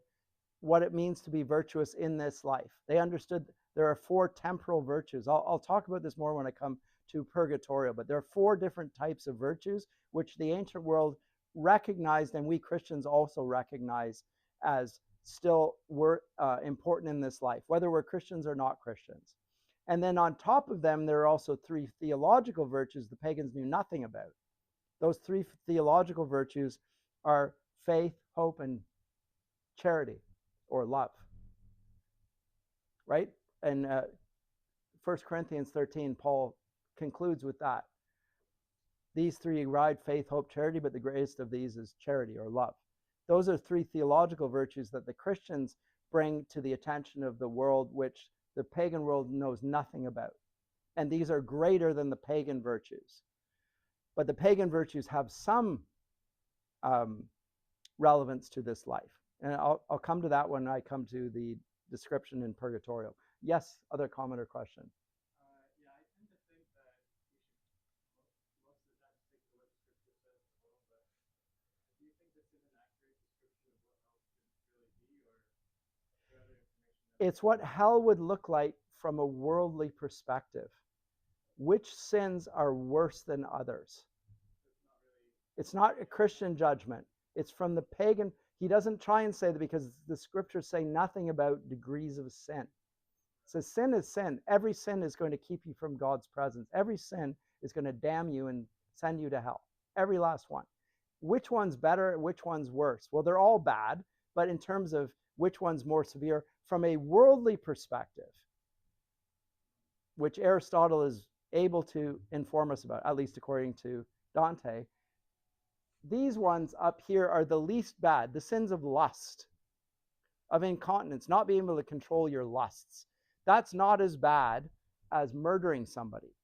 what it means to be virtuous in this life. They understood there are 4 temporal virtues. I'll talk about this more when I come to purgatorial, but there are 4 different types of virtues which the ancient world recognized, and we Christians also recognize as still important in this life, whether we're Christians or not Christians. And then on top of them, there are also 3 theological virtues the pagans knew nothing about. Those 3 theological virtues are faith, hope, and charity, or love. Right? And 1 Corinthians 13, Paul concludes with that. These 3 ride faith, hope, charity, but the greatest of these is charity, or love. Those are 3 theological virtues that the Christians bring to the attention of the world, which the pagan world knows nothing about. And these are greater than the pagan virtues. But the pagan virtues have some relevance to this life. And I'll come to that when I come to the description in purgatorial. Yes, other comment or question? Yeah, I tend to think that we should most of the time stick to what Scripture says alone, but do you think this is an accurate description of what hell should really be, or is there other information? It's what hell would look like from a worldly perspective. Which sins are worse than others? It's not a Christian judgment. It's from the pagan. He doesn't try and say that, because the Scriptures say nothing about degrees of sin. It says sin is sin. Every sin is going to keep you from God's presence. Every sin is going to damn you and send you to hell. Every last one. which one's better, which one's worse? Well, they're all bad, but in terms of which one's more severe, from a worldly perspective, which Aristotle is able to inform us about, at least according to Dante, these ones up here are the least bad, the sins of lust, of incontinence, not being able to control your lusts. That's not as bad as murdering somebody.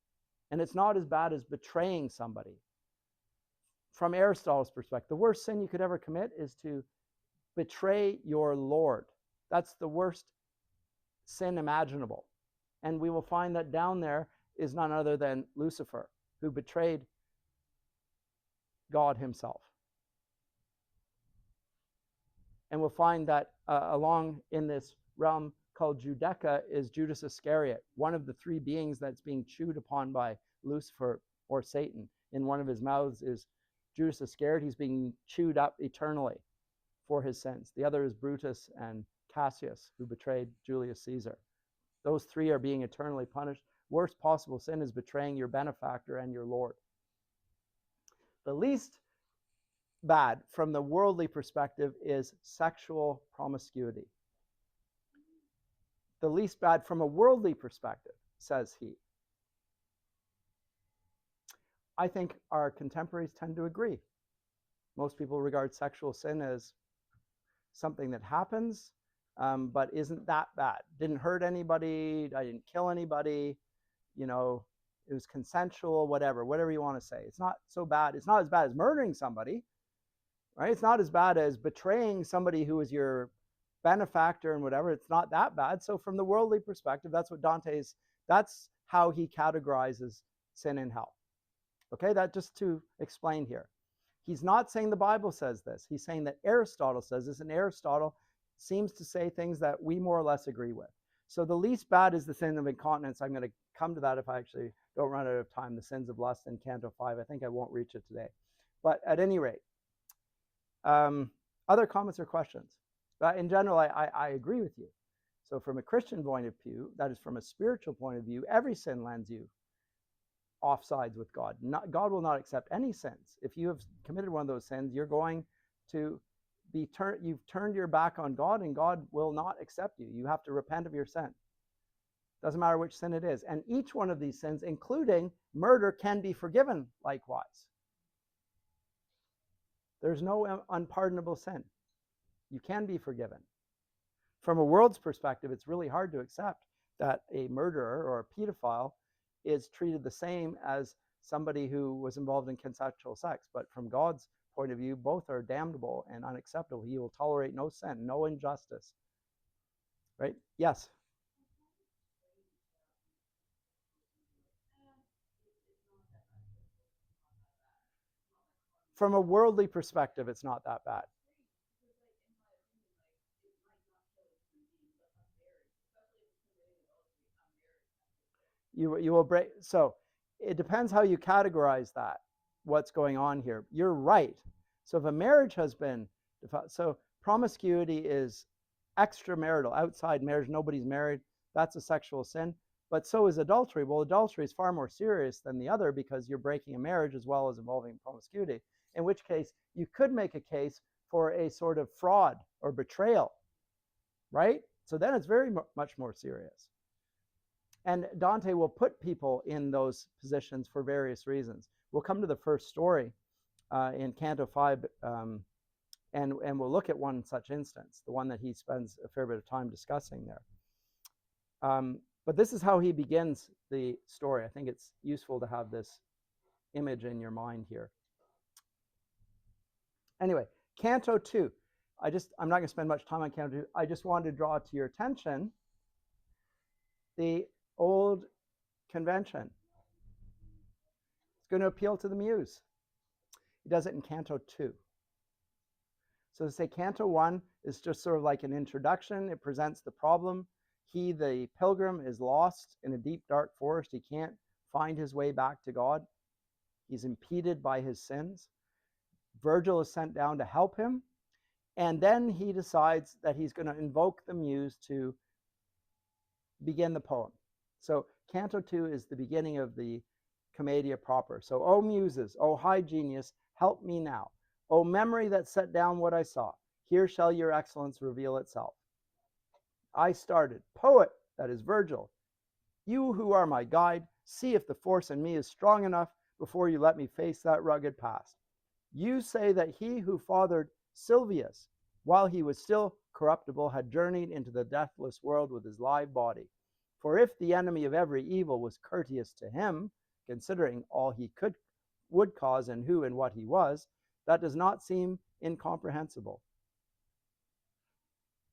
And it's not as bad as betraying somebody. From Aristotle's perspective, the worst sin you could ever commit is to betray your Lord. That's the worst sin imaginable. And we will find that down there is none other than Lucifer, who betrayed God himself. And we'll find that along in this realm called Judaica is Judas Iscariot, one of the three beings that's being chewed upon by Lucifer or Satan. In one of his mouths is Judas Iscariot. He's being chewed up eternally for his sins. The other is Brutus and Cassius, who betrayed Julius Caesar. Those three are being eternally punished. Worst possible sin is betraying your benefactor and your Lord. The least bad from the worldly perspective is sexual promiscuity. The least bad from a worldly perspective, says he. I think our contemporaries tend to agree. Most people regard sexual sin as something that happens, but isn't that bad. Didn't hurt anybody, I didn't kill anybody, you know, it was consensual, whatever you want to say. It's not so bad. It's not as bad as murdering somebody, right? It's not as bad as betraying somebody who is your benefactor and whatever. It's not that bad. So from the worldly perspective, that's how he categorizes sin in hell. Okay, that just to explain here. He's not saying the Bible says this. He's saying that Aristotle says this, and Aristotle seems to say things that we more or less agree with. So the least bad is the sin of incontinence. I'm going to come to that if I actually don't run out of time. The sins of lust in Canto 5. I think I won't reach it today. But at any rate, other comments or questions? In general, I agree with you. So from a Christian point of view, that is from a spiritual point of view, every sin lands you offsides with God. God will not accept any sins. If you have committed one of those sins, you're going to you've turned your back on God, and God will not accept you. You have to repent of your sin. Doesn't matter which sin it is. And each one of these sins, including murder, can be forgiven likewise. There's no unpardonable sin. You can be forgiven. From a world's perspective, it's really hard to accept that a murderer or a pedophile is treated the same as somebody who was involved in consensual sex. But from God's point of view, both are damnable and unacceptable. He will tolerate no sin, no injustice. Right? Yes? From a worldly perspective, it's not that bad. You will break. So it depends how you categorize that, what's going on here. You're right. So if a marriage has been, so promiscuity is extramarital, outside marriage, nobody's married, that's a sexual sin. But so is adultery. Well, adultery is far more serious than the other because you're breaking a marriage as well as involving promiscuity, in which case you could make a case for a sort of fraud or betrayal, right? So then it's very much more serious. And Dante will put people in those positions for various reasons. We'll come to the first story in Canto 5, and we'll look at one such instance, the one that he spends a fair bit of time discussing there. But this is how he begins the story. I think it's useful to have this image in your mind here. Anyway, Canto 2. I'm not going to spend much time on Canto 2. I just wanted to draw to your attention the old convention. It's going to appeal to the muse. He does it in Canto 2. So to say Canto 1 is just sort of like an introduction. It presents the problem. He, the pilgrim, is lost in a deep, dark forest. He can't find his way back to God. He's impeded by his sins. Virgil is sent down to help him. And then he decides that he's going to invoke the muse to begin the poem. So Canto 2 is the beginning of the Commedia proper. So, O muses, O high genius, help me now. O memory that set down what I saw, here shall your excellence reveal itself. I started, poet, that is Virgil, you who are my guide, see if the force in me is strong enough before you let me face that rugged past. You say that he who fathered Silvius, while he was still corruptible, had journeyed into the deathless world with his live body. For if the enemy of every evil was courteous to him, considering all he would cause and who and what he was, that does not seem incomprehensible.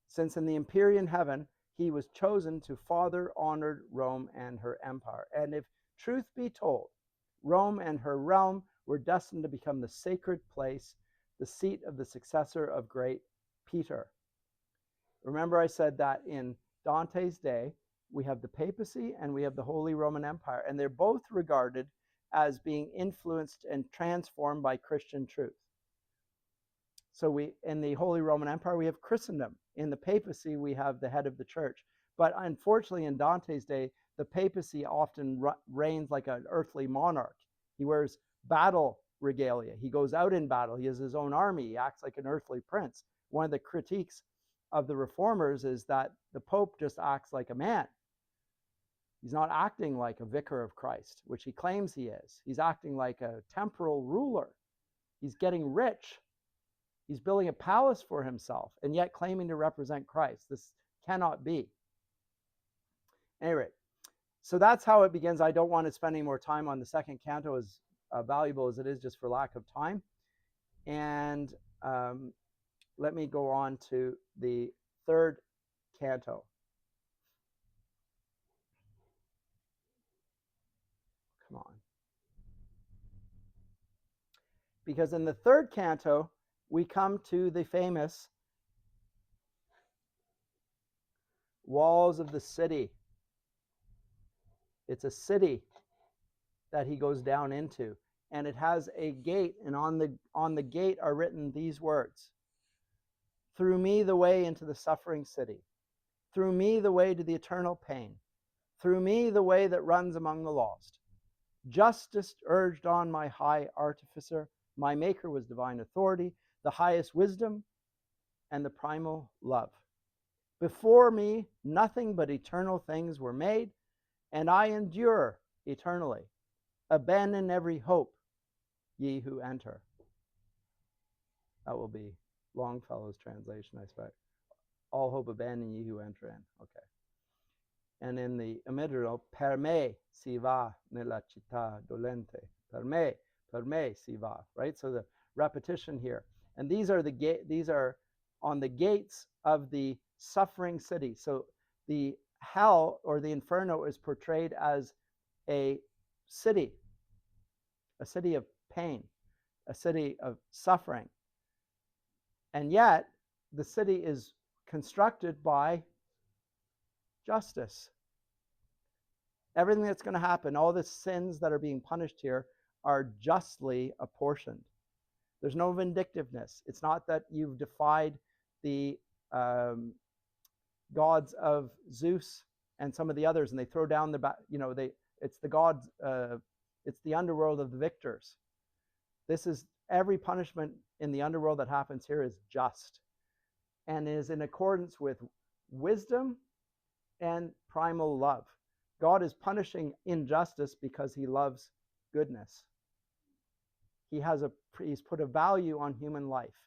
Since in the Empyrean heaven he was chosen to father honored Rome and her empire. And if truth be told, Rome and her realm were destined to become the sacred place, the seat of the successor of great Peter. Remember, I said that in Dante's day, we have the papacy and we have the Holy Roman Empire, and they're both regarded as being influenced and transformed by Christian truth. So we, in the Holy Roman Empire, we have Christendom. In the papacy, we have the head of the church. But unfortunately, in Dante's day, the papacy often reigns like an earthly monarch. He wears battle regalia. He goes out in battle. He has his own army. He acts like an earthly prince. One of the critiques of the reformers is that the Pope just acts like a man. He's not acting like a vicar of Christ, which he claims he is. He's acting like a temporal ruler. He's getting rich. He's building a palace for himself and yet claiming to represent Christ. This cannot be. Anyway, so that's how it begins. I don't want to spend any more time on the second canto, as valuable as it is, just for lack of time. And let me go on to the third canto. Come on. Because in the third canto, we come to the famous walls of the city. It's a city that he goes down into, and it has a gate, and on the gate are written these words: through me the way into the suffering city, through me the way to the eternal pain, through me the way that runs among the lost. Justice urged on my high artificer, my maker was divine authority, the highest wisdom, and the primal love. Before me nothing but eternal things were made, and I endure eternally. Abandon every hope, ye who enter. That will be Longfellow's translation, I expect. All hope abandon ye who enter in. Okay. And in the Amidrano, per me si va nella città dolente. Per me si va. Right. So the repetition here, and these are on the gates of the suffering city. So the hell or the inferno is portrayed as a city of pain, a city of suffering. And yet, the city is constructed by justice. Everything that's going to happen, all the sins that are being punished here, are justly apportioned. There's no vindictiveness. It's not that you've defied the gods of Zeus and some of the others, and they throw down it's the gods, it's the underworld of the victors. This is every punishment in the underworld that happens here is just and is in accordance with wisdom and primal love. God is punishing injustice because he loves goodness. He's put a value on human life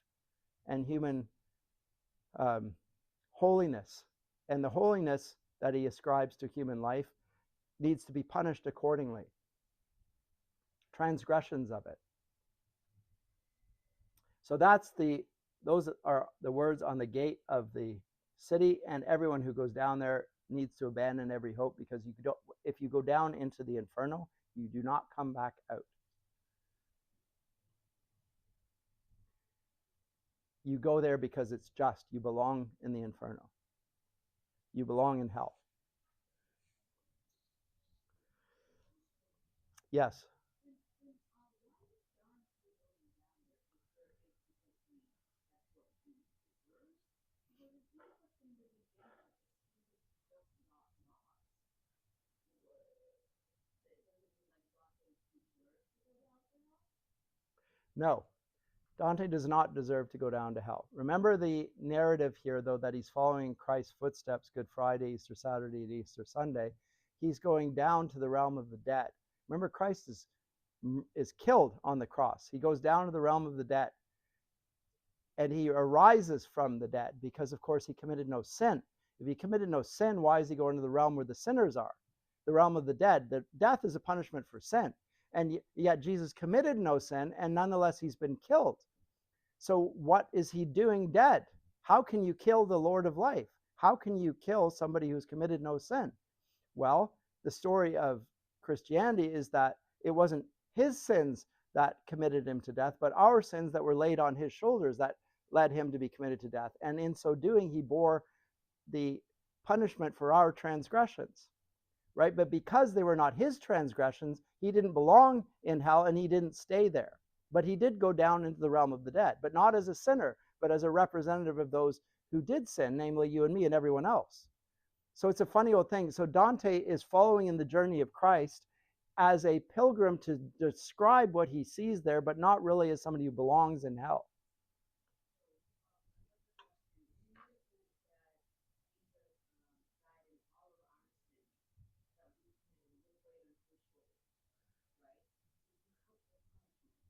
and human holiness, and the holiness that he ascribes to human life needs to be punished accordingly. Transgressions of it. So those are the words on the gate of the city, and everyone who goes down there needs to abandon every hope, because if you go down into the inferno, you do not come back out. You go there because it's just. You belong in the inferno. You belong in hell. Yes. No. Dante does not deserve to go down to hell. Remember the narrative here, though, that he's following Christ's footsteps Good Friday, Easter Saturday, and Easter Sunday. He's going down to the realm of the dead. Remember, Christ is killed on the cross. He goes down to the realm of the dead. And he arises from the dead because, of course, he committed no sin. If he committed no sin, why is he going to the realm where the sinners are? The realm of the dead. The death is a punishment for sin. And yet Jesus committed no sin, and nonetheless he's been killed. So what is he doing dead? How can you kill the Lord of life? How can you kill somebody who's committed no sin? Well, the story of Christianity is that it wasn't his sins that committed him to death, but our sins that were laid on his shoulders that led him to be committed to death. And in so doing, he bore the punishment for our transgressions, right? But because they were not his transgressions, he didn't belong in hell and he didn't stay there. But he did go down into the realm of the dead, but not as a sinner, but as a representative of those who did sin, namely you and me and everyone else. So it's a funny old thing. So Dante is following in the journey of Christ as a pilgrim to describe what he sees there, but not really as somebody who belongs in hell.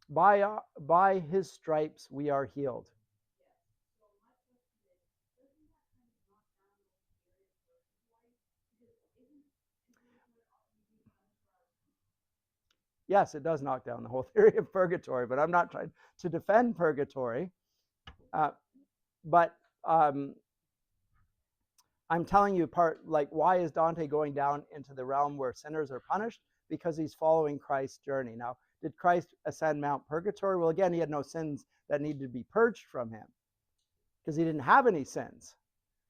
By his stripes we are healed. Yes, it does knock down the whole theory of purgatory, but I'm not trying to defend purgatory. But I'm telling you why is Dante going down into the realm where sinners are punished? Because he's following Christ's journey. Now, did Christ ascend Mount Purgatory? Well, again, he had no sins that needed to be purged from him because he didn't have any sins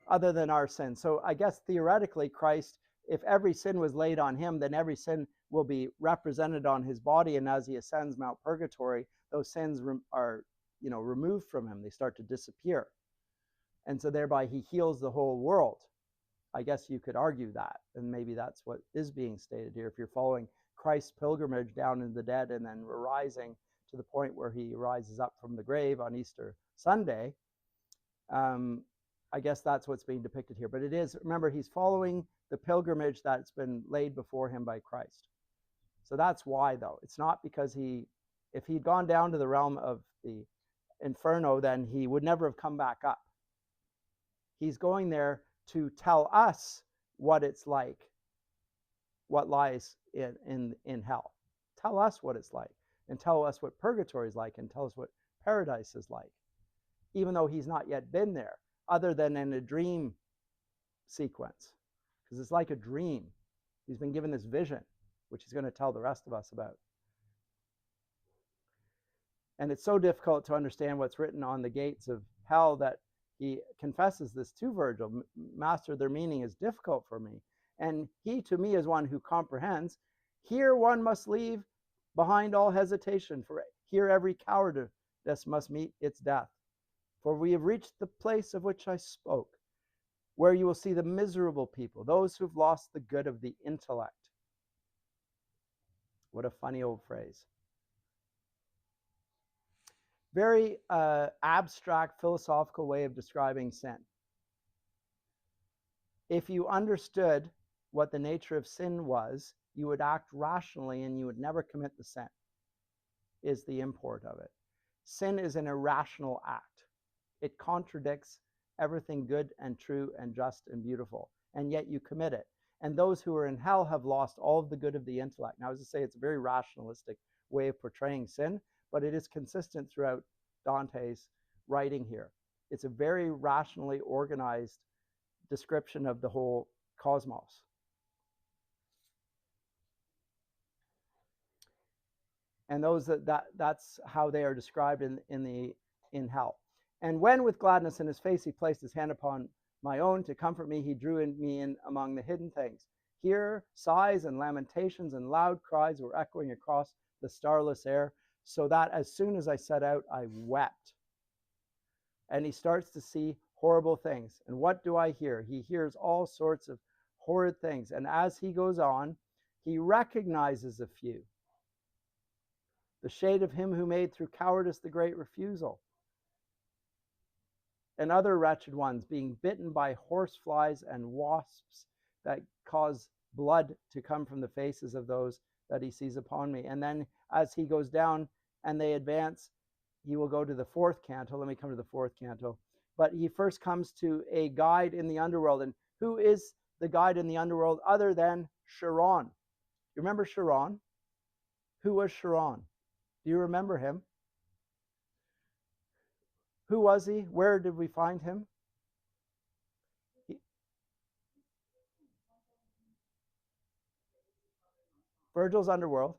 other than our sins. So I guess theoretically, Christ, if every sin was laid on him, then every sin will be represented on his body. And as he ascends Mount Purgatory, those sins are, removed from him. They start to disappear. And so thereby he heals the whole world. I guess you could argue that. And maybe that's what is being stated here. If you're following Christ's pilgrimage down into the dead and then rising to the point where he rises up from the grave on Easter Sunday, I guess that's what's being depicted here. But it is, remember, he's following the pilgrimage that's been laid before him by Christ. So that's why, though. It's not because if he'd gone down to the realm of the inferno, then he would never have come back up. He's going there to tell us what it's like, what lies in hell. Tell us what it's like, and tell us what purgatory is like, and tell us what paradise is like, even though he's not yet been there, other than in a dream sequence, because it's like a dream. He's been given this vision, which he's going to tell the rest of us about. And it's so difficult to understand what's written on the gates of hell that he confesses this to Virgil. Master, their meaning is difficult for me. And he to me is one who comprehends. Here one must leave behind all hesitation, for here every cowardice must meet its death. For we have reached the place of which I spoke, where you will see the miserable people, those who've lost the good of the intellect. What a funny old phrase. Very abstract philosophical way of describing sin. If you understood what the nature of sin was, you would act rationally and you would never commit the sin, is the import of it. Sin is an irrational act. It contradicts everything good and true and just and beautiful, and yet you commit it. And those who are in hell have lost all of the good of the intellect. Now, as I say, it's a very rationalistic way of portraying sin, but it is consistent throughout Dante's writing here. It's a very rationally organized description of the whole cosmos. And that's how they are described in hell. And when with gladness in his face he placed his hand upon my own to comfort me, he drew me in among the hidden things. Here sighs and lamentations and loud cries were echoing across the starless air, so that as soon as I set out, I wept. And he starts to see horrible things. And what do I hear? He hears all sorts of horrid things. And as he goes on, he recognizes a few. the shade of him who made through cowardice the great refusal. And other wretched ones being bitten by horseflies and wasps that cause blood to come from the faces of those that he sees upon me. And then as he goes down and they advance, he will go to the fourth canto. Let me come to the fourth canto. But he first comes to a guide in the underworld. And who is the guide in the underworld other than Charon? You remember Charon? Who was Charon? Do you remember him? Who was he? Where did we find him? Virgil's underworld.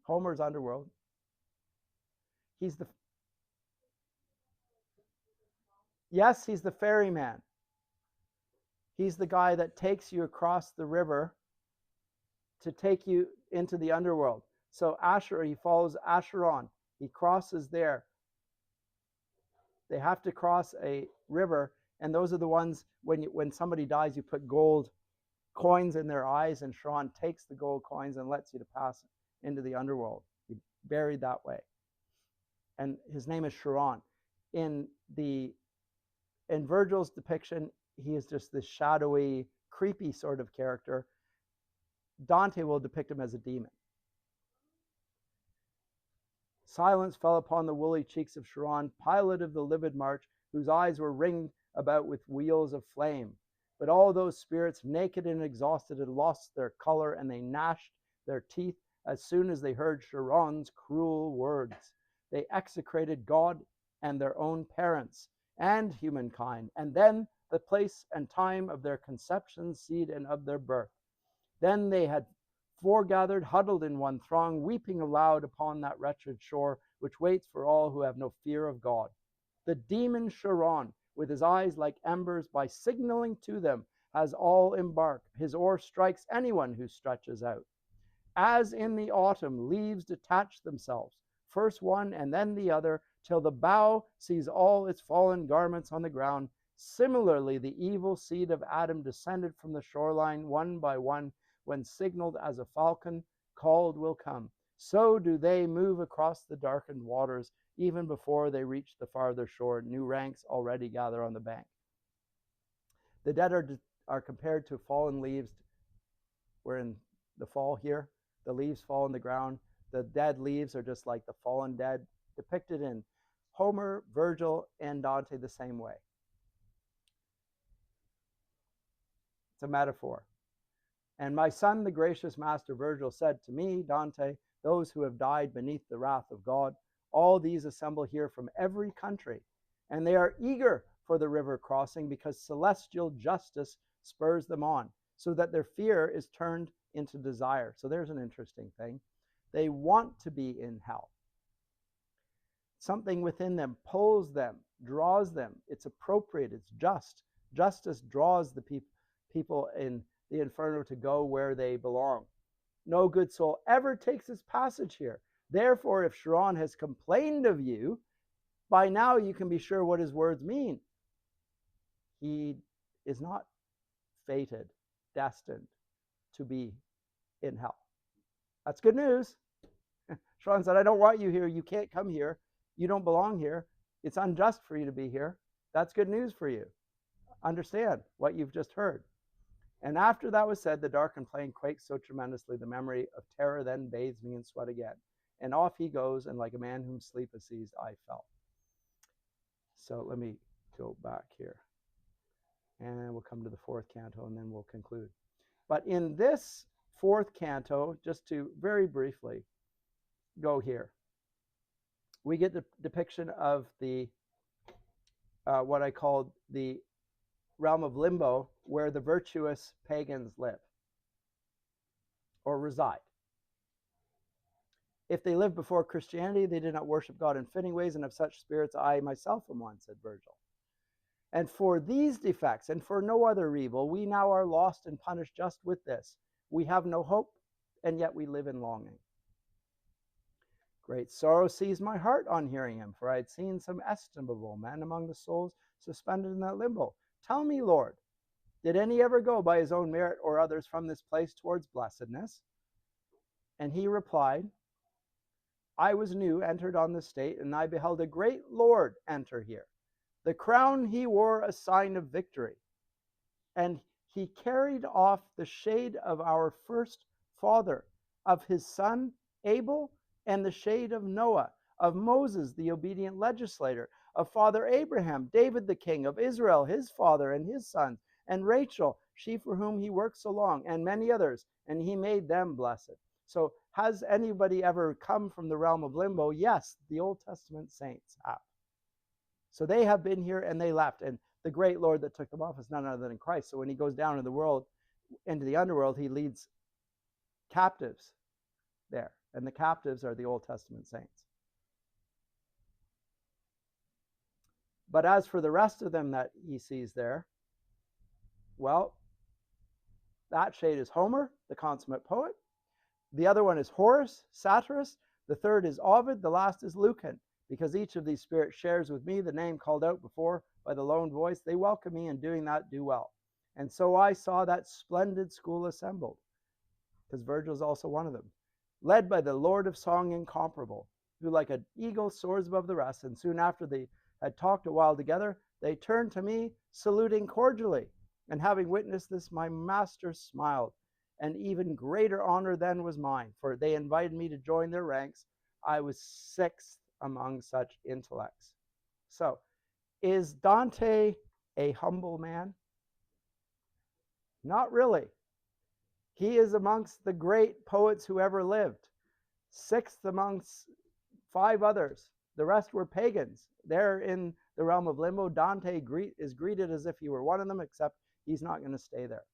Homer's underworld. He's the Yes, he's the ferryman. He's the guy that takes you across the river to take you into the underworld. So Asher, he follows Acheron. He crosses there. They have to cross a river, and those are the ones when somebody dies, you put gold coins in their eyes, and Charon takes the gold coins and lets you to pass into the underworld. He's buried that way. And his name is Charon. In Virgil's depiction, he is just this shadowy, creepy sort of character. Dante will depict him as a demon. Silence fell upon the woolly cheeks of Charon, pilot of the livid march, whose eyes were ringed about with wheels of flame. But all those spirits, naked and exhausted, had lost their color, and they gnashed their teeth as soon as they heard Charon's cruel words. They execrated God and their own parents and humankind, and then the place and time of their conception, seed, and of their birth. Then they had foregathered, huddled in one throng, weeping aloud upon that wretched shore, which waits for all who have no fear of God. The demon Charon, with his eyes like embers, by signaling to them, has all embarked. His oar strikes anyone who stretches out. As in the autumn, leaves detach themselves, first one and then the other, till the bough sees all its fallen garments on the ground. Similarly, the evil seed of Adam descended from the shoreline one by one, when signaled as a falcon called will come. So do they move across the darkened waters, even before they reach the farther shore. New ranks already gather on the bank. The dead are compared to fallen leaves. We're in the fall here. The leaves fall on the ground. The dead leaves are just like the fallen dead, depicted in Homer, Virgil, and Dante the same way. It's a metaphor. And my son, the gracious master Virgil, said to me, Dante, those who have died beneath the wrath of God, all these assemble here from every country, and they are eager for the river crossing, because celestial justice spurs them on, so that their fear is turned into desire. So there's an interesting thing. They want to be in hell. Something within them pulls them, draws them. It's appropriate, it's just. Justice draws the people in the inferno to go where they belong. No good soul ever takes his passage here. Therefore, if Charon has complained of you, by now you can be sure what his words mean. He is not fated, destined to be in hell. That's good news. Charon said, I don't want you here. You can't come here. You don't belong here. It's unjust for you to be here. That's good news for you. Understand what you've just heard. And after that was said, the darkened plain quaked so tremendously, the memory of terror then bathes me in sweat again. And off he goes, and like a man whom sleep has seized, I fell. So let me go back here. And we'll come to the fourth canto, and then we'll conclude. But in this fourth canto, just to very briefly go here, we get the depiction of the what I called the realm of limbo, where the virtuous pagans live or reside. If they lived before Christianity, they did not worship God in fitting ways, and of such spirits I myself am one, said Virgil. And for these defects, and for no other evil, we now are lost and punished just with this. We have no hope, and yet we live in longing. Great sorrow seized my heart on hearing him, for I had seen some estimable men among the souls suspended in that limbo. Tell me, Lord, did any ever go by his own merit or others from this place towards blessedness? And he replied, I was new, entered on the state, and I beheld a great Lord enter here. The crown he wore a sign of victory, and he carried off the shade of our first father, of his son Abel, and the shade of Noah, of Moses, the obedient legislator, of Father Abraham, David the king, of Israel, his father, and his sons, and Rachel, she for whom he worked so long, and many others, and he made them blessed. So, has anybody ever come from the realm of limbo? Yes, the Old Testament saints have. So they have been here and they left. And the great Lord that took them off is none other than Christ. So when he goes down in the world, into the underworld, he leads captives there. And the captives are the Old Testament saints. But as for the rest of them that he sees there, well, that shade is Homer, the consummate poet. The other one is Horace, satirist. The third is Ovid. The last is Lucan, because each of these spirits shares with me the name called out before by the lone voice. They welcome me, and doing that, do well. And so I saw that splendid school assembled, because Virgil is also one of them, led by the Lord of Song incomparable, who like an eagle soars above the rest. And soon after they had talked a while together, they turned to me, saluting cordially. And having witnessed this, my master smiled, and even greater honor than was mine, for they invited me to join their ranks. I was sixth among such intellects. So, is Dante a humble man? Not really. He is amongst the great poets who ever lived, sixth amongst five others. The rest were pagans. They're in the realm of limbo. Dante is greeted as if he were one of them, except he's not going to stay there.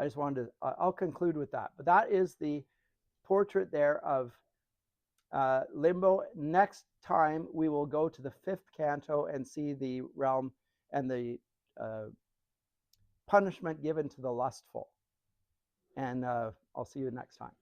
I just wanted to, I'll conclude with that. But that is the portrait there of limbo. Next time, we will go to the fifth canto and see the realm and the punishment given to the lustful. And I'll see you next time.